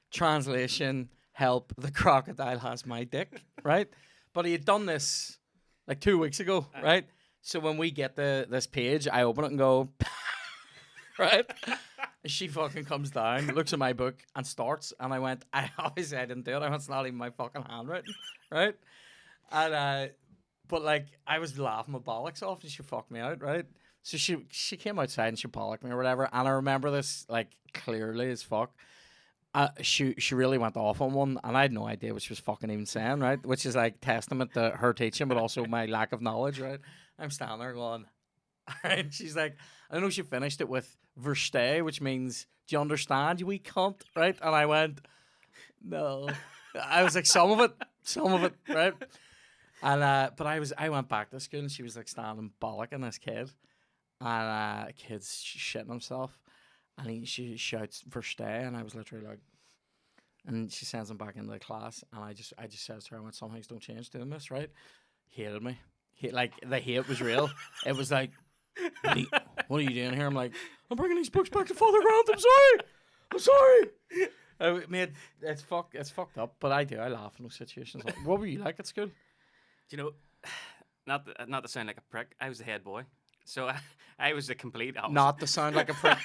translation, help, the crocodile has my dick, right? But he had done this like 2 weeks ago, right? So when we get this page, I open it and go, right? And she fucking comes down, looks at my book, and starts. And I went, I obviously I didn't do it. I went, it's not even my fucking handwriting, right? And but like I was laughing my bollocks off, and she fucked me out, right? So she came outside and she bollocked me or whatever. And I remember this like clearly as fuck. She really went off on one, and I had no idea what she was fucking even saying, right? Which is like testament to her teaching, but also my lack of knowledge, right? I'm standing there going, and she's like, I know she finished it with versteh, which means, do you understand, you wee cunt, right? And I went, no. I was like, some of it, right? And but I went back to school, and she was like standing bollocking this kid, and a kid's shitting himself, and she shouts for stay, and I was literally like, and she sends him back into the class, and I just says to her, I went, some things don't change doing this, right? Hated me. Like, the hate was real. It was like, what are you doing here? I'm like, I'm bringing these books back to Father Grant. I'm sorry. Mate, it's fucked up, but I laugh in those situations. Like, what were you like at school? Do you know, not to sound like a prick, I was the head boy. So I was the complete opposite. Not to sound like a prick.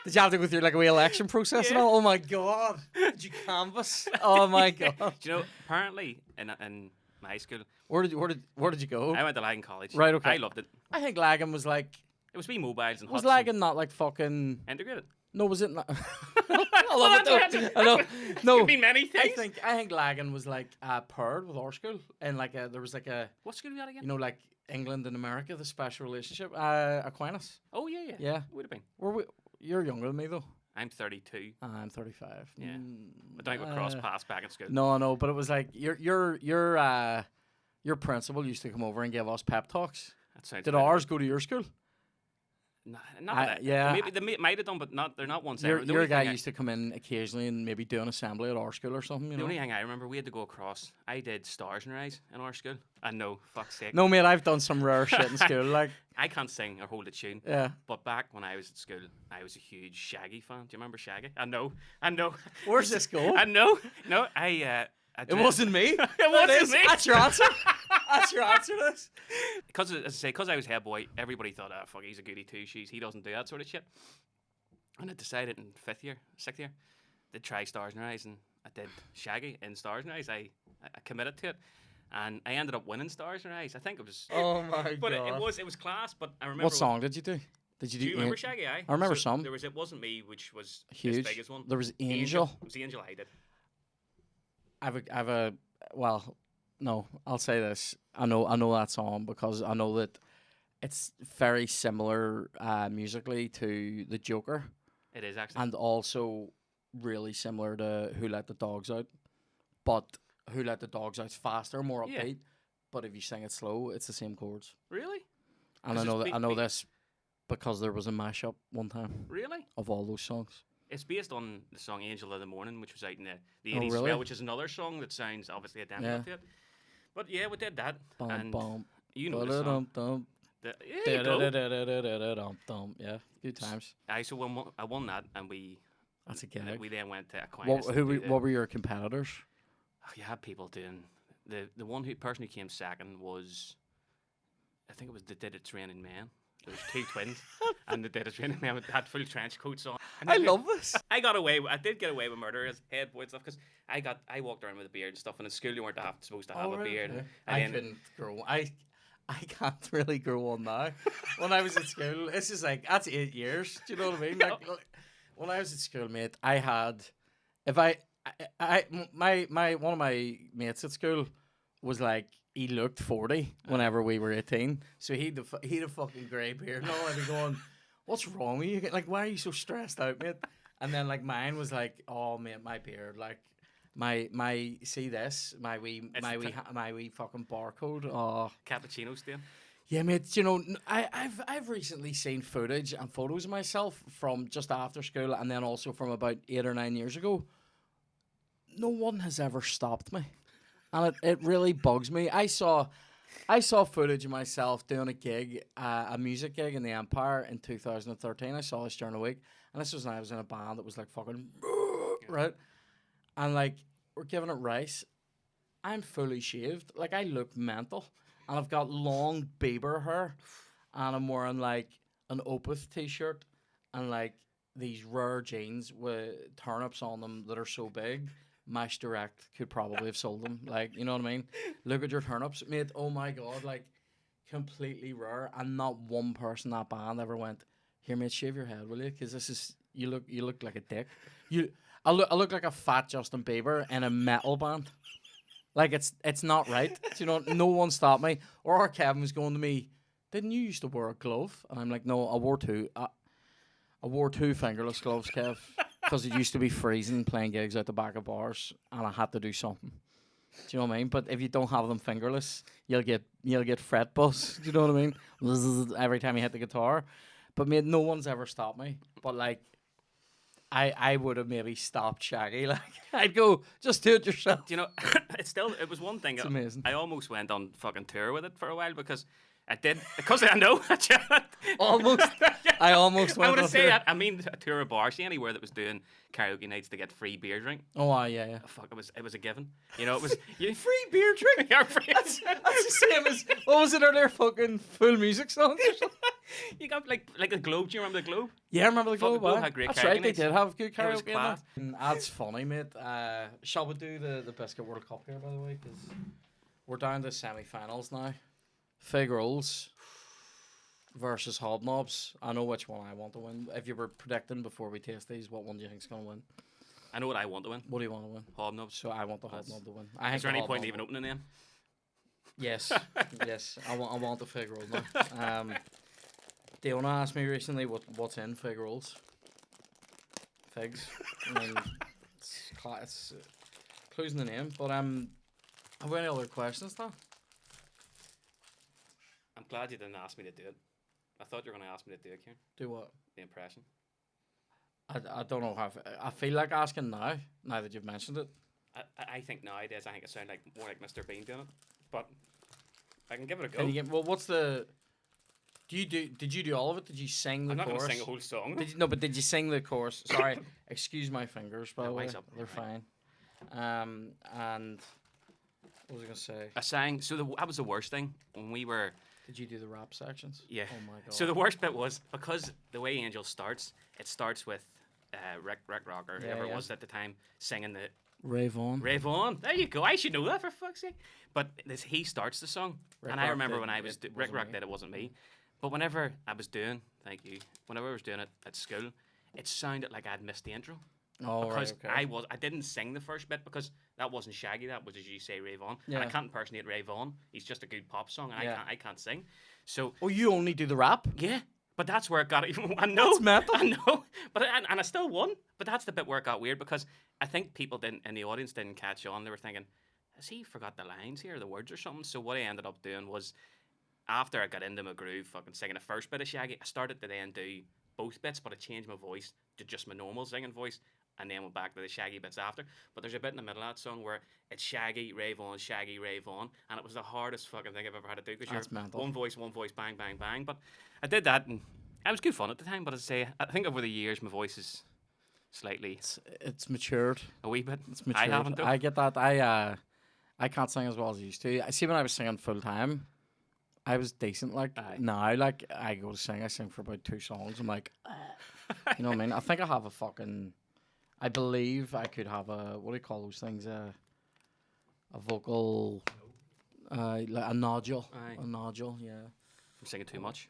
Did you have to go through like a wee election process and all? Oh my god! Did you canvass? Oh my god! Do you know? Apparently, in my high school, Where did you go? I went to Lagan College. Right. Okay. I loved it. I think Lagan was like. It was wee mobiles and Was huts Lagan not like fucking? and integrated. No, was it not? I love it though. I know. No. Could be many things. I think Lagan was like paired with our school, and like there was like a What school were you at again? you know like England and America, the special relationship. Aquinas. Oh yeah. Yeah. Would have been. Were we? You're younger than me though. I'm 32. I'm 35. Yeah. I don't think we crossed paths back in school. No, but it was like your principal used to come over and give us pep talks. That sounds. Did about ours right. go to your school? Not that. yeah. Maybe they might have done, but they're not once. Your guy used to come in occasionally and maybe do an assembly at our school or something. You The know? only thing I remember, we had to go across. I did stars in your eyes in our school. And no, fuck's sake. No, mate, I've done some rare shit in school. Like, I can't sing or hold a tune. yeah. But back when I was at school, I was a huge Shaggy fan. Do you remember Shaggy? I know. Where's this going? I know. No, I It wasn't me. It wasn't me. That's your answer. That's your answer to this. Because, as I say, because I was head boy, everybody thought, oh, fuck, he's a goody two shoes. He doesn't do that sort of shit. And I decided in 6th year, to try Stars in Your Eyes, and I did Shaggy in Stars in Your Eyes. I committed to it, and I ended up winning Stars in Your Eyes. I think it was. Oh my But god. it was class. But I remember. What song did you do? Did you do? Do you remember Shaggy Eye? I remember some. There was It Wasn't Me, which was Huge. his biggest one. There was Angel. It was the Angel I did. I've a well, no, I'll say this. I know that song because I know that it's very similar musically to The Joker, It is actually. and also really similar to Who Let the Dogs Out. But Who Let the Dogs Out's faster, more Yeah. upbeat. But if you sing it slow, it's the same chords. Really? And I 'Cause know it's that I know this because there was a mashup one time Really? of all those songs. It's based on the song Angel of the Morning, which was out in the Oh, 80s as really? well, which is another song that sounds obviously identical Yeah. to it. But yeah, we did that. Bum and bum. you know the song. Ba-da-dum-dum. There you go. Da-da-da-da-da-da-dum-dum. Yeah, good times. I won that, and we That's a gag. we then went to Aquinas. What were your competitors? You had people doing the person who came second was, I think it was the Did It's Raining Men. There was two twins, and the Did It's Raining Men had full trench coats on. And I then love this. I did get away with murder as head boy and stuff because I walked around with a beard and stuff, and in school you weren't supposed to have a beard. And I then- couldn't grow. I can't really grow one now. When I was at school, it's just like that's 8 years. Do you know what I mean? Like when I was at school, mate, I had my one of my mates at school was like he looked 40 whenever we were 18. So he'd a fucking grey beard and all. I'd be going, "What's wrong with you? Like, why are you so stressed out, mate?" And then like mine was like, "Oh, mate, my beard, like." My see this my wee fucking barcode. Oh cappuccino stain. yeah, mate. You know I've recently seen footage and photos of myself from just after school and then also from about 8 or 9 years ago. No one has ever stopped me, and it really bugs me. I saw footage of myself doing a gig, a music gig in the Empire in 2013. I saw this during the week, and this was when I was in a band that was like fucking right. And like we're giving it rice. I'm fully shaved. Like I look mental. And I've got long Bieber hair. And I'm wearing like an Opeth t-shirt and like these rare jeans with turnips on them that are so big. Mash Direct could probably have sold them. Like, you know what I mean? Look at your turnips, mate. Oh my god, like completely rare. And not one person in that band ever went, "Here, mate, shave your head, will you? Because this is you look like a dick. I look like a fat Justin Bieber in a metal band. Like it's not right. You know, no one stopped me. Or our Kevin was going to me, "Didn't you used to wear a glove?" And I'm like, "No, I wore two. I wore two fingerless gloves, Kev, because it used to be freezing playing gigs out the back of bars, and I had to do something." Do you know what I mean? But if you don't have them fingerless, you'll get fret buzz. Do you know what I mean? Every time you hit the guitar. But mate, no one's ever stopped me. But like, I would have maybe stopped Shaggy. Like, I'd go, just do it yourself. Do you know, it was one thing. It's amazing. I almost went on fucking tour with it for a while because I know. Almost. I almost went I would on say tour. that. I mean, a tour of bars, anywhere that was doing karaoke nights to get free beer drink. Oh, yeah. Oh, fuck, it was a given. You know, it was Free beer drink. Yeah, free. That's the same as, what was it earlier? Fucking full music songs or something? You got like a Globe. Do you remember the Globe? Yeah, I remember the Fucking Globe. Globe aye. had great That's karaoke right, they nights. did have good It was karaoke. class. That's funny, mate. Shall we do the Biscuit World Cup here, by the way? Because we're down to semi-finals now. Fig Rolls versus Hobnobs. I know which one I want to win. If you were predicting before we taste these, what one do you think's going to win? I know what I want to win. What do you want to win? Hobnobs. So I want the Hobnob to win. I Is think there the any point in Hobnob even will- opening them? Yes, yes. I want the Fig Roll now. Diona asked me recently what's in Fig Rolls. Figs. I mean, it's clues in the name. But have we any other questions now? I'm glad you didn't ask me to do it. I thought you were going to ask me to do it, Kieran. Do what? The impression. I don't know how. I feel like asking now that you've mentioned it. I think nowadays I think it sounds like more like Mr. Bean doing it, but I can give it a go. Can you get, well, what's the? Did you do all of it? Did you sing the I'm not going chorus? to sing a whole song. No, but did you sing the chorus? Sorry, excuse my fingers, by Yeah, the way. wise up. They're fine. And what was I gonna say? I sang. So that was the worst thing when we were. Did you do the rap sections? Yeah. Oh my god. So the worst bit was because the way Angel starts, it starts with Rick Rocker, Yeah, whoever it yeah. was at the time, singing the Ray Vaughan. Ray Vaughan. There you go. I should know that for fuck's sake. But he starts the song, Rick and I Rock remember did, when I was it Rick wasn't Rock me. did it wasn't me. But whenever I was doing, thank you. Whenever I was doing it at school, it sounded like I'd missed the intro. Oh Because right, okay. I didn't sing the first bit because that wasn't Shaggy. That was, as you say, Ray Vaughan. And I Yeah. can't impersonate Ray Vaughan. He's just a good pop song, and Yeah. I can't sing. So Oh, you only do the rap? yeah, but that's where it got. I know, That's mental. I know, but and I still won. But that's the bit where it got weird because I think people didn't in the audience didn't catch on. They were thinking, has he forgot the lines here, the words or something? So what I ended up doing was, after I got into my groove, fucking singing the first bit of Shaggy, I started to then do both bits, but I changed my voice to just my normal singing voice, and then went back to the Shaggy bits after. But there's a bit in the middle of that song where it's Shaggy, Ray Vaughan, Shaggy, Ray Vaughan, and it was the hardest fucking thing I've ever had to do because That's you're mental. one voice, bang, bang, bang. But I did that, and it was good fun at the time. But as I say, I think over the years my voice is slightly It's matured. a wee bit. It's matured. I haven't. Though. I get that. I can't sing as well as I used to. I see when I was singing full time, I was decent. Like Aye. now, like I go to sing, I sing for about 2 songs. I'm like, you know what I mean? I think I have a fucking. I believe I could have a, what do you call those things? A vocal, like a nodule. Aye. A nodule, yeah. From singing too much.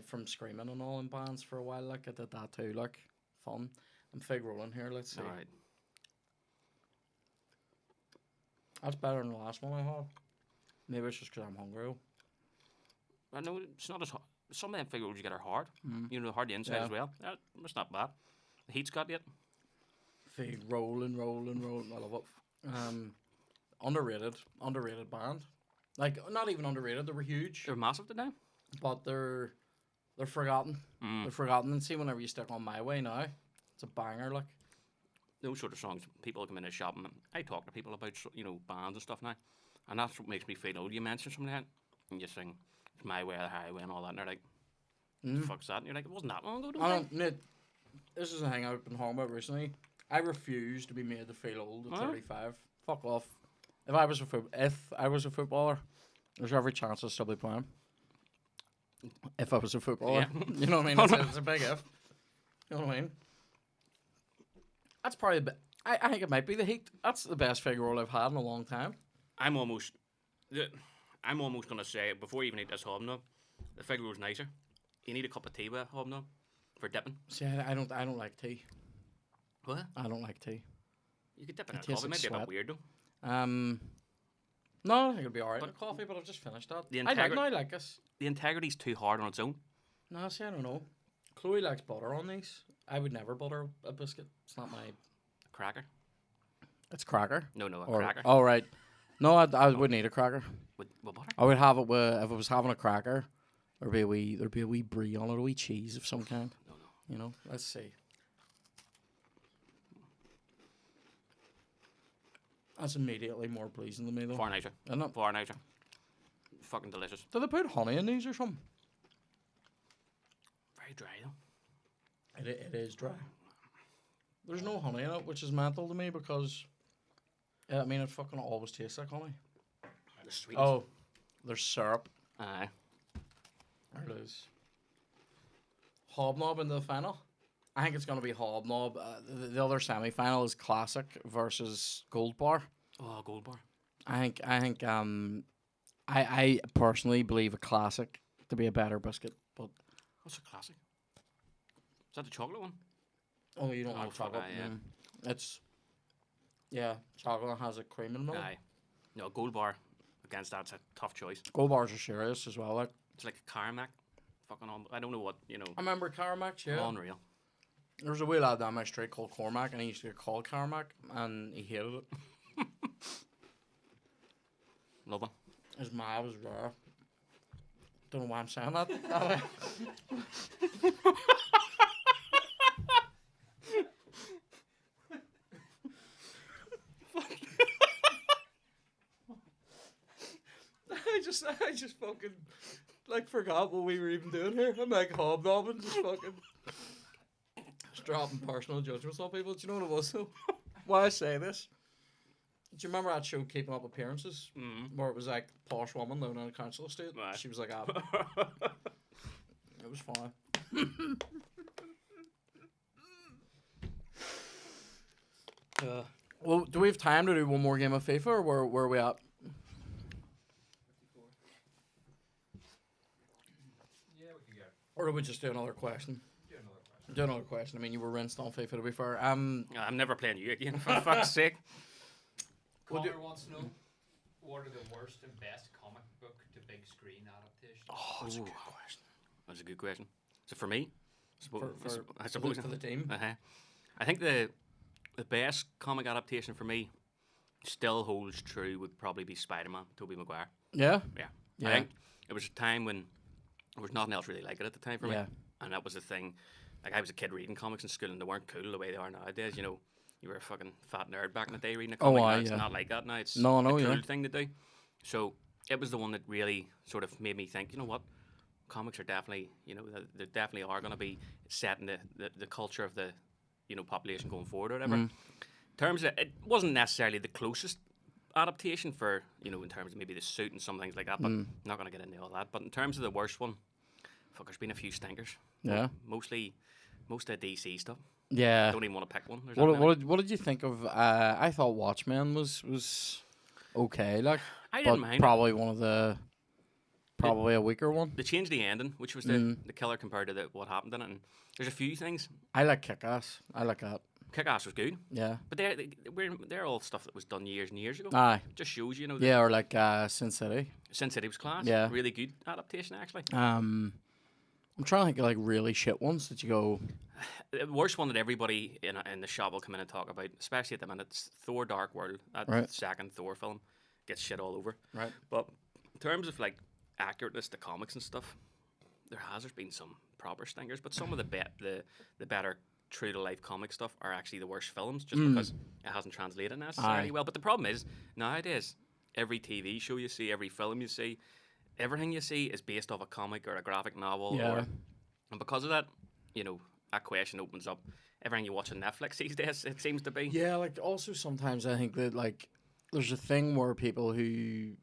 From screaming and all in bands for a while. Like I did that too. Like fun. I'm fig rolling here. Let's see. All right. That's better than the last one I had. Maybe it's just because I'm hungry. I know it's not as hard. Some of them figure you get are hard. Mm. You know, hard the inside Yeah. as well. It's not bad. The heat's got it. Fig rolling. I love it. Underrated band. Like not even underrated. They were huge, They're massive today. but they're forgotten. Mm. They're forgotten. And see, whenever you stick on My Way now, it's a banger. Like Those sort of songs, people come in and shop and I talk to people about bands and stuff now, and that's what makes me feel old. You mention something like that, and you sing "It's My Way or the Highway" and all that, and they're like, mm. "The fuck's that?" And you're like, "It wasn't that long ago." Don't I you don't. Mate, this is a thing I've been talking about recently. I refuse to be made to feel old at Huh? 35. Fuck off. If I was a footballer, there's every chance I'd still be playing. If I was a footballer, Yeah. you know what I mean. It's a big if. You know what I mean. That's probably the I think it might be the Heat. That's the best figure roll I've had in a long time. I'm almost gonna say before you even eat this hobnob, the figure was nicer. You need a cup of tea with a hobnob for dipping. See, I don't like tea. What? I don't like tea. You could dip in It a tastes coffee. like Might be a bit sweat. weird though. No, I think it'll be alright. But With coffee, but I've just finished that. the I like this. The integrity's too hard on its own. No, see, I don't know. Chloe likes butter on these. I would never butter a biscuit. It's not my. A cracker? It's cracker. No, a Or, cracker. oh right. No, I would need a cracker. With butter? I would have it with if I was having a cracker. There'd be a wee brie on it, a wee cheese of some kind. No. You know, let's see. That's immediately more pleasing to me, though. Far nicer. Isn't it? Far nicer. Fucking delicious. Do they put honey in these or something? Very dry though. It is dry. There's no honey in it, which is mental to me because, I mean, it fucking always tastes like honey. The sweetness. Oh, there's syrup. Aye. There it is. Hobnob in the final. I think it's going to be Hobnob. The other semi-final is Classic versus Gold Bar. Oh, Gold Bar. I think. I personally believe a Classic to be a better biscuit, but What's a classic? Is that the chocolate one? oh, you don't Oh, like fuck, chocolate. yeah. It's chocolate has a cream in the middle. Aye. No, Gold Bar against that's a tough choice. Gold bars are serious as well. Like It's like a Carmack. Fucking I don't know what, I remember Carmack. Yeah, unreal. there was a wee lad down my street called Cormac, and he used to get called Carmack, and he hated it. Love it. His ma was rare. Don't know why I'm saying that. that way. I just fucking like forgot what we were even doing here. I'm like hobnobbing, just fucking just dropping personal judgments on people. Do you know what it was though? Why I say this? Do you remember that show Keeping Up Appearances? Mm. Where it was like posh woman living in a council estate. Aye. She was like, ah, it was funny. Well, do we have time to do one more game of FIFA, or where are we at? Yeah, we could go. Or do we just do another question? Do another question. Do another question. I mean, you were rinsed on FIFA to be fair. I'm never playing you again, for fuck's sake. Well, Connor wants to know what are the worst and best comic book to big screen adaptations? Oh, that's a Ooh. good question. That's a good question. So for me, I For suppose the team. Uh-huh. I think the best comic adaptation for me still holds true would probably be Spider-Man, Tobey Maguire. Yeah. Yeah. Yeah. I think it was a time when there was nothing else really like it at the time for me. Yeah. And that was the thing. Like, I was a kid reading comics in school and they weren't cool the way they are nowadays. You know, you were a fucking fat nerd back in the day reading a Oh, comic. aye, Now it's yeah. not like that now. It's No, I know, a cool yeah. thing to do. So it was the one that really sort of made me think, you know what? Comics are definitely, you know, they definitely are going to be setting the culture of the, you know, population going forward or whatever. Mm. In terms of, it wasn't necessarily the closest adaptation for, you know, in terms of maybe the suit and some things like that, but Mm. I'm not going to get into all that. But in terms of the worst one, fuck, there's been a few stinkers. Yeah. Most of DC stuff. Yeah. Don't even want to pick one. There's that many. What did you think of? I thought Watchmen was okay. Like, I but didn't mind it. probably one of the a weaker one. They changed the ending, which was Mm. the killer compared to what happened in it. And there's a few things. I like Kick-Ass. I like that. Kick-Ass was good, Yeah. but they're all stuff that was done years and years ago. Aye. Just shows you know. That Yeah, or like Sin City. Sin City was class. Yeah. Really good adaptation actually. I'm trying to think of like really shit ones that you go. The worst one that everybody in the shop will come in and talk about, especially at the minute, it's Thor: Dark World. That Right. second Thor film gets shit all over. Right. But in terms of like accurateness to comics and stuff, there's been some proper stinkers, but some of the better true to life comic stuff are actually the worst films, just because it hasn't translated necessarily Aye. well. But the problem is nowadays, every TV show you see, every film you see, everything you see is based off a comic or a graphic novel. Yeah. And because of that, you know, that question opens up everything you watch on Netflix these days. It seems to be. Yeah, like also sometimes I think that like there's a thing where people who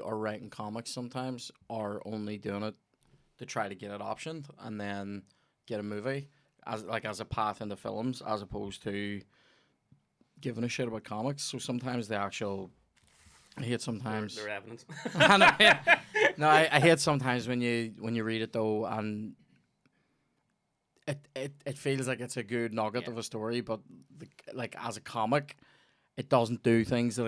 are writing comics sometimes are only doing it to try to get it optioned and then get a movie as a path into films as opposed to giving a shit about comics. So sometimes I hate sometimes. Their evidence. I know, yeah. No, I hate sometimes when you read it though, and it feels like it's a good nugget Yeah. of a story, but like as a comic, it doesn't do things that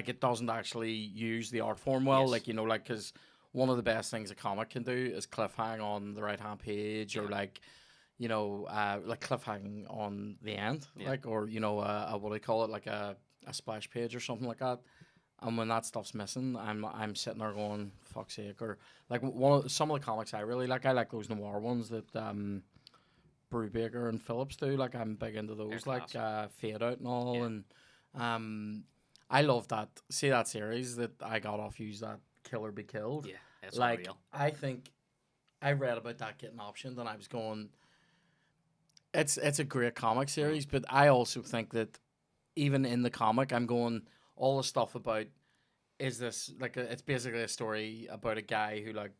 it doesn't actually use the art form well. Yes. Like, you know, like, because one of the best things a comic can do is cliffhang on the right hand page, or Yeah. like, you know, like cliffhang on the end, Yeah. like, or you know, what do they call it, like a splash page or something like that. And when that stuff's missing, I'm sitting there going, fuck's sake. Or like some of the comics I really like. I like those noir ones that Brubaker and Phillips do. Like I'm big into those, They're like Fade Out and all. Yeah. And I love that. See that series that I got off Use That Kill or Be Killed. Yeah, it's Like unreal. I think I read about that getting optioned, and I was going. It's a great comic series, but I also think that even in the comic, I'm going all the stuff about is this like it's basically a story about a guy who like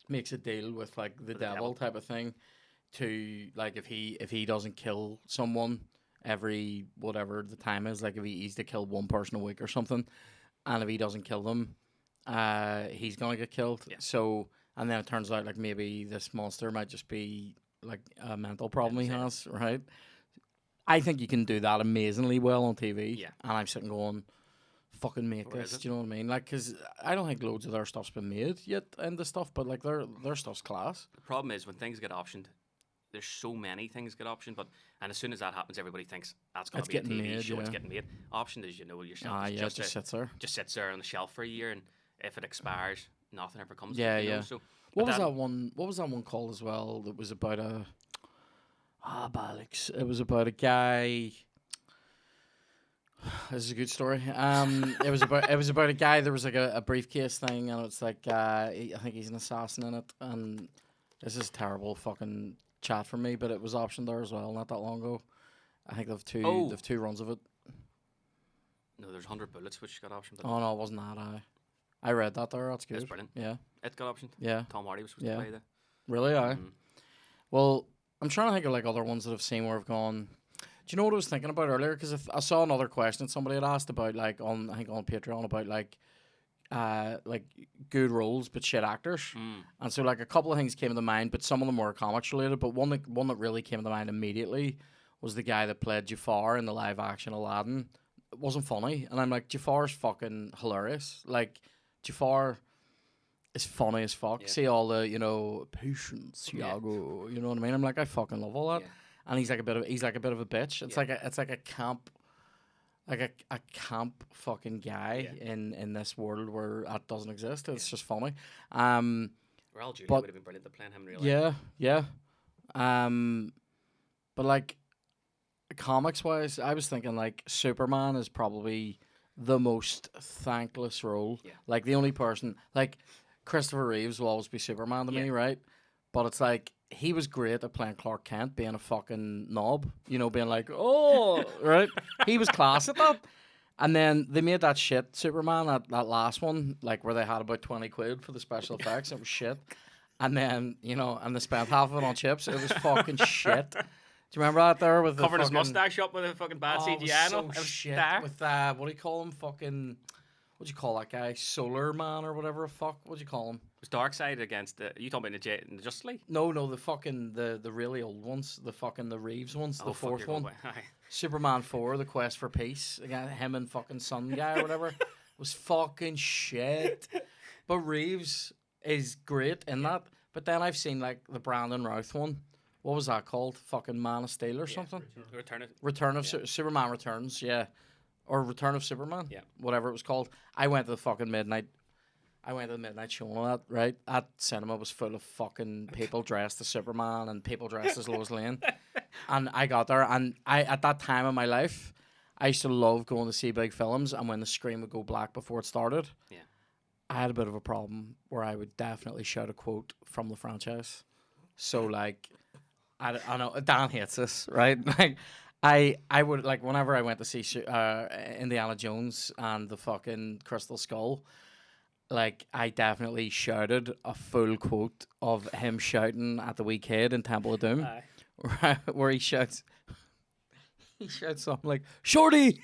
makes a deal with like the devil type of thing to like if he doesn't kill someone every whatever the time is, like if he's to kill one person a week or something, and if he doesn't kill them, he's gonna get killed. Yeah. So and then it turns out like maybe this monster might just be like a mental problem he has, right? I think you can do that amazingly well on TV. Yeah. And I'm sitting going, fucking make Where this. is it? Do you know what I mean? Like, because I don't think loads of their stuff's been made yet into stuff, but like their stuff's class. The problem is when things get optioned, there's so many things get optioned, and as soon as that happens, everybody thinks that's going It's to be a getting TV made, show. It's yeah. getting made. Optioned, as you know yourself, Ah, is yeah, just just sits there. just sits there on the shelf for a year, and if it expires, nothing ever comes. Yeah, of it, you know, yeah. So, What but was that one? What was that one called as well? That was about a Alex. It was about a guy. This is a good story. It was about a guy. There was like a briefcase thing, and it's like I think he's an assassin in it. And this is terrible fucking chat for me, but it was optioned there as well not that long ago. I think they've two runs of it. No, there's 100 Bullets, which got optioned. Oh no, it wasn't that. I read that there. That's good. It's brilliant. Yeah, It got optioned. yeah. Tom Hardy was supposed Yeah. to play there. Really? I. Mhm. Well, I'm trying to think of like other ones that I've seen where I've gone. Do you know what I was thinking about earlier? Because I saw another question that somebody had asked about, like on I think on Patreon about like good roles but shit actors. Mm. And so like a couple of things came to mind, but some of them were comics related. But one that really came to mind immediately was the guy that played Jafar in the live action Aladdin. It wasn't funny, and I'm like, Jafar's fucking hilarious. Like Jafar is funny as fuck. Yeah. See all the patience, Yeah. Iago. You know what I mean? I'm like, I fucking love all that. Yeah. And he's like a bit of a bitch. It's Yeah. like a camp. Like a camp fucking guy Yeah. in this world where that doesn't exist. It's Yeah. just funny. Raul Julia But- would have been brilliant to play him in real life. Yeah. But like comics wise, I was thinking like Superman is probably the most thankless role. Yeah. Like the only person like Christopher Reeves will always be Superman to me, Yeah. right? But it's like he was great at playing Clark Kent, being a fucking knob, being like, oh, right? He was class at that. And then they made that shit Superman, that last one, like where they had about 20 quid for the special effects. It was shit. And then, and they spent half of it on chips. It was fucking shit. Do you remember that there with Covering the his mustache up with a fucking bad Oh, it was CGI. so It was shit dire. with what do you call him? Fucking, what do you call that guy? Solar Man or whatever the fuck? What do you call him? It was Darkseid against you talking about in the Justice League? No, the fucking the really old ones, the Reeves ones, the Oh, fuck, fourth you're going one, by- Aye. Superman 4, The Quest for Peace. Again, him and fucking Sun guy or whatever was fucking shit. But Reeves is great in that. But then I've seen like the Brandon Routh one. What was that called? Fucking Man of Steel or something? Return of Superman Returns, yeah. Or Return of Superman, Yeah. whatever it was called. I went to the midnight showing of that, right? That cinema was full of fucking people dressed as Superman and people dressed as Lois Lane. And I got there, and at that time in my life, I used to love going to see big films, and when the screen would go black before it started, Yeah. I had a bit of a problem where I would definitely shout a quote from the franchise. So like, I know Dan hates this, right? Like, I would like whenever I went to see Indiana Jones and the fucking Crystal Skull, like I definitely shouted a full quote of him shouting at the wee kid in Temple of Doom, Aye. right, where he shouts something like "Shorty,"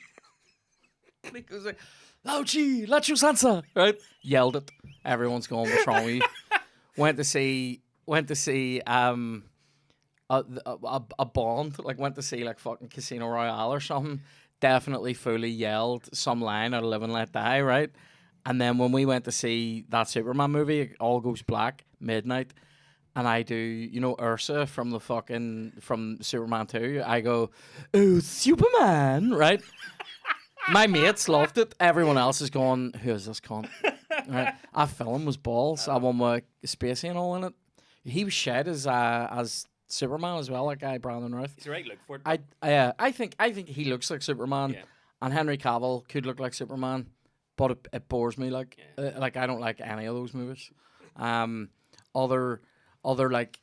and he goes like, "Lauchi, Lachu Sansa," right? Yelled it. Everyone's going, "What's wrong with you?" Went to see a Bond, like went to see like fucking Casino Royale or something. Definitely fully yelled some line out of Live and Let Die, right? And then when we went to see that Superman movie, it all goes black, midnight, and I do, Ursa from Superman 2. I go, "Oh, Superman," right? My mates loved it. Everyone else is going, who is this cunt? Right. That film was balls. That one with Spacey and all in it. He was shed as Superman as well, that guy, Brandon Routh. He's the right look for it. I think he looks like Superman, Yeah. and Henry Cavill could look like Superman, but it bores me. Like Yeah. like I don't like any of those movies. Other like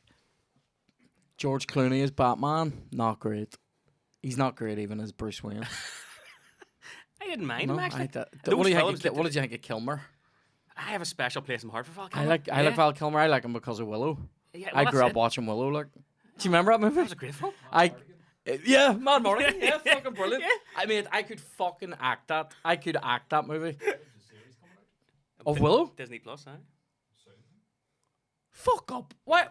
George Clooney as Batman, not great. He's not great even as Bruce Wayne. I didn't mind him actually. What do you think of Kilmer? I have a special place in my heart for Val I Kilmer. like Val Kilmer. I like him because of Willow. Yeah, I well, grew that's up watching Willow. Like, do you remember that movie? That was a great film. Yeah, Mad Morgan. Yeah, Yeah. fucking brilliant. Yeah. I mean, I could fucking act that. I could act that movie. Of Willow? Disney Plus, huh? Fuck up. Why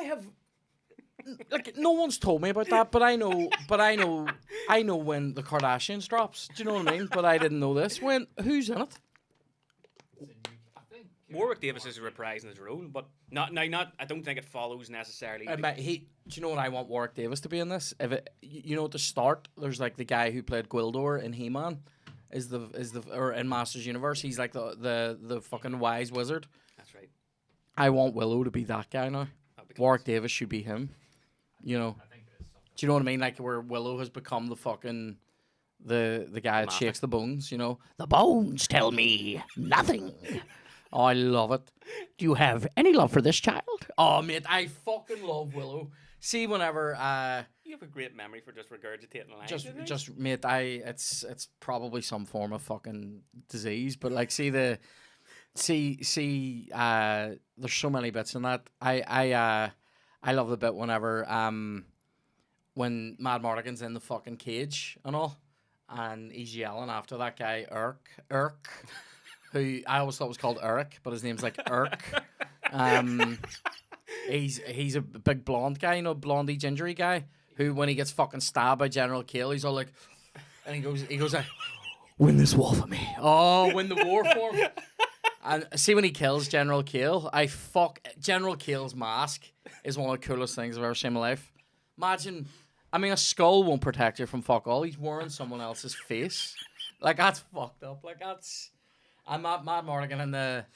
have like no one's told me about that, but I know when the Kardashians drops. Do you know what I mean? But I didn't know this. Who's in it? Warwick Davis is reprising his role, but not. I don't think it follows necessarily. Do you know what I want Warwick Davis to be in this? If it, you know, at the start, there's like the guy who played Gwildor in He-Man, or in Masters Universe. He's like the fucking wise wizard. That's right. I want Willow to be that guy now. Warwick Davis should be him. You know, do you know what I mean? Like where Willow has become the fucking the guy that shakes the bones. You know, the bones tell me nothing. Oh, I love it. Do you have any love for this child? Oh, mate, I fucking love Willow. See, whenever You have a great memory for just regurgitating lines. just mate, it's probably some form of fucking disease, but like, there's so many bits in that. I love the bit whenever when Mad Mardigan's in the fucking cage and all, and he's yelling after that guy Irk, who I always thought was called Eric, but his name's like Irk. He's a big blonde guy, you know, blondie gingery guy, who when he gets fucking stabbed by General Kale, he's all like, and he goes like, win this war for me. Oh, win the war for me. And see when he kills General Kale, General Kale's mask is one of the coolest things I've ever seen in my life. Imagine, I mean, a skull won't protect you from fuck all. He's wearing someone else's face. Like, that's fucked up. Like, that's... I'm Mad Morgan and the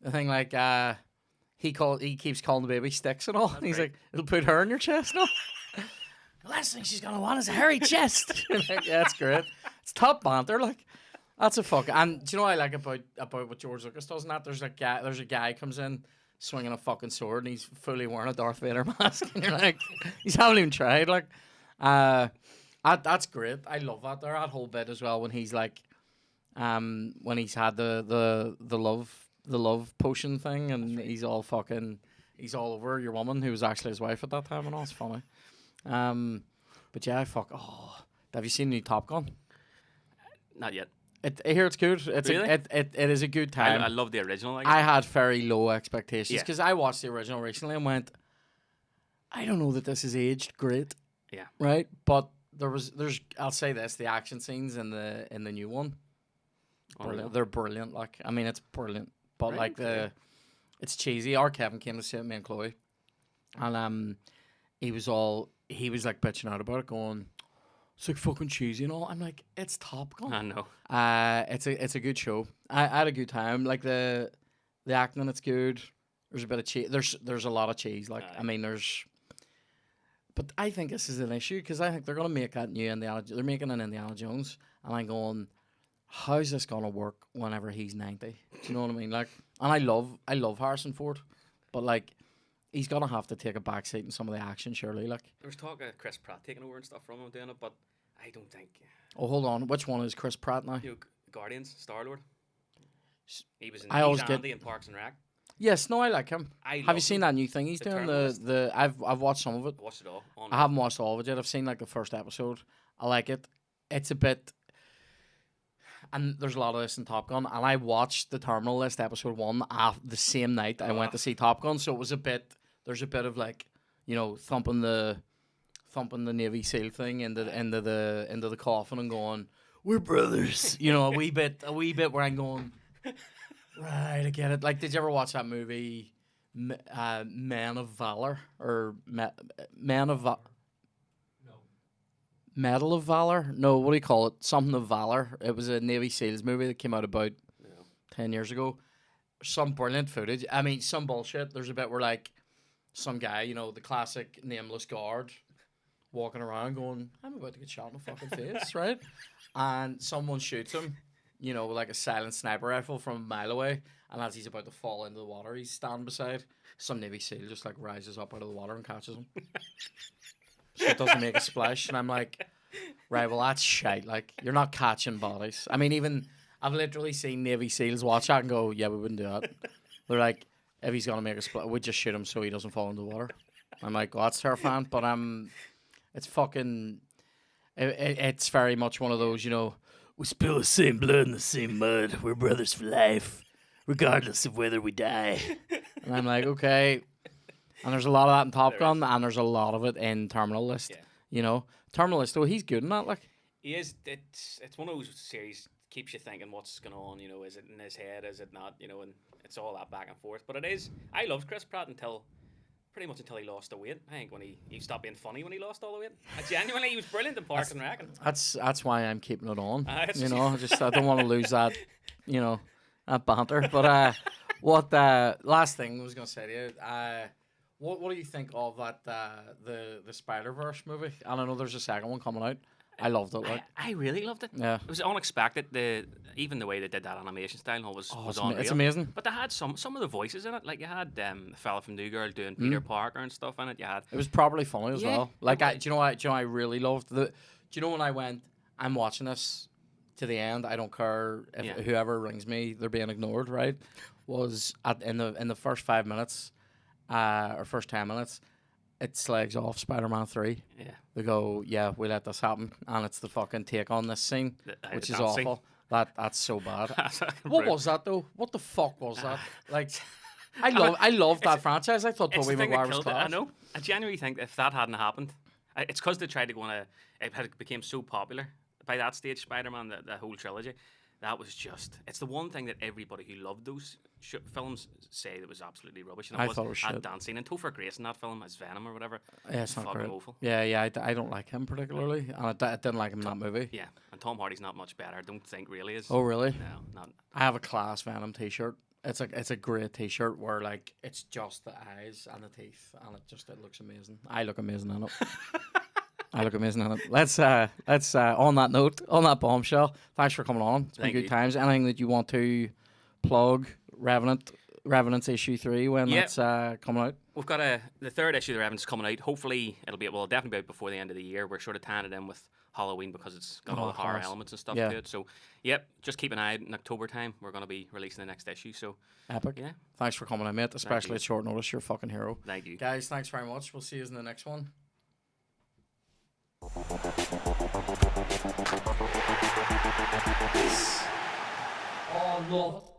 thing, like, he keeps calling the baby Sticks and all. And he's like, it'll put her in your chest now. The last thing she's gonna want is a hairy chest. Like, yeah, it's great. It's top banter, like. That's a fuck. And do you know what I like about what George Lucas does in that? There's a guy comes in swinging a fucking sword and he's fully wearing a Darth Vader mask, and you're like, he's haven't even tried. Like, that's great. I love that. That whole bit as well when he's like, when he's had the love potion thing, and he's all over your woman who was actually his wife at that time, and all. It's funny. But yeah, have you seen the new Top Gun? Not yet. I hear it's good. Really? It is a good time. I love the original. Like, I had very low expectations Yeah. because I watched the original recently and went, I don't know that this is aged great. Yeah. Right? But there's I'll say this, the action scenes in the new one, brilliant. They're brilliant. Like, I mean, it's brilliant. But Right, like okay. it's cheesy. Our Kevin came to see it, me and Chloe, and he was like bitching out about it, going, it's like fucking cheesy and all. I'm like, it's Top Gun. I know. It's a good show. I had a good time. Like the acting in it's good. There's a bit of cheese. There's a lot of cheese. Like, I mean, but I think this is an issue because I think they're gonna make that new Indiana. They're making an Indiana Jones, and I'm going, how's this gonna work whenever he's 90? Do you know what I mean? Like, and I love Harrison Ford, but like, he's gonna have to take a backseat in some of the action, surely. Like, There was talk of Chris Pratt taking over and stuff from him doing it, but I don't think. oh, hold on, which one is Chris Pratt now? You know, Guardians, Star-Lord. He was in. I always he's get- Andy in Parks and Rec. Yes, no, I like him. I Have love you seen him. that new thing he's The doing? Terminalist. I've watched some of it. I watched it all. I haven't watched all of it yet. I've seen like the first episode. I like it. It's a bit, and there's a lot of this in Top Gun. And I watched the Terminal List episode 1 the same night I went to see Top Gun. So it was a bit. There's a bit of like, you know, thumping the Navy SEAL thing into the coffin and going, we're brothers. You know, a wee bit where I'm going, right, I get it. Like, did you ever watch that movie, Man of Valor, or Man of Medal of Valor? No, what do you call it? Something of Valor. It was a Navy SEALs movie that came out about 10 years ago. Some brilliant footage. I mean, some bullshit. There's a bit where, like, some guy, you know, the classic nameless guard, walking around going, I'm about to get shot in the fucking face, right? And someone shoots him, you know, like a silent sniper rifle from a mile away. And as he's about to fall into the water, he's standing beside some Navy SEAL, just like rises up out of the water and catches him. So it doesn't make a splash. And I'm like, right, well, that's shite. Like, you're not catching bodies. I mean, even I've literally seen Navy SEAls watch that and go, yeah, we wouldn't do that. They're like, if he's going to make a splash, we just shoot him so he doesn't fall into the water. I'm like, well, that's terrifying. But it's fucking, it's very much one of those, you know, we spill the same blood in the same mud. We're brothers for life, regardless of whether we die. And I'm like, okay. And there's a lot of that in Top Gun, and there's a lot of it in Terminal List. Yeah. You know, Terminal List, though, he's good in that. Like, He is. It's one of those series keeps you thinking what's going on. You know, is it in his head? Is it not? You know, and it's all that back and forth. But it is. I loved Chris Pratt pretty much until he lost the weight. I think when he stopped being funny when he lost all the weight. Genuinely, he was brilliant in Parks and Rec. That's why I'm keeping it on. You know, I don't want to lose that. You know, that banter. But what last thing I was gonna say to you. What do you think of that the Spider-Verse movie? And I know there's a second one coming out. I loved it. Like, I really loved it. Yeah. It was unexpected. Even the way they did that animation style was unreal. It's amazing. But they had some of the voices in it. Like you had the fella from New Girl doing Peter Parker and stuff in it. You had. It was properly funny as well. Like, It do you know what I really loved? Do you know when I went, I'm watching this to the end. I don't care if whoever rings me, they're being ignored. Right? Was in the first 5 minutes. Or first 10 minutes, it slags off Spider-Man 3. Yeah. They go, yeah, we let this happen, and it's the fucking take on this scene, which is awful. That's so bad. What was that though? What the fuck was that? Like, I love that franchise. I thought Tobey Maguire was class. I know. I genuinely think if that hadn't happened, it's because they tried to go on it became so popular by that stage. Spider-Man, the whole trilogy. That was just. It's the one thing that everybody who loved those films say that was absolutely rubbish. And I thought it was shit. dancing and Topher Grace in that film as Venom or whatever. Yeah, it's not great. Awful. Yeah. I don't like him particularly, and I didn't like him in that movie. Yeah, and Tom Hardy's not much better. I don't think really is. Oh really? No, not. I have a class Venom T-shirt. It's a great T-shirt where like it's just the eyes and the teeth, and it looks amazing. I look amazing in it. I look amazing in it. Let's on that note, on that bombshell, thanks for coming on. It's been good times. Anything that you want to plug? Revenant's issue 3 when that's coming out. We've got the third issue of the Revenant's coming out. Hopefully it'll definitely be out before the end of the year. We're sort of tying it in with Halloween because it's got all the horror elements and stuff to it. So just keep an eye out in October time. We're going to be releasing the next issue. So epic. Yeah. Thanks for coming on, mate. Especially at short notice. You're a fucking hero. Thank you. Guys, thanks very much. We'll see you in the next one. Oh, love it.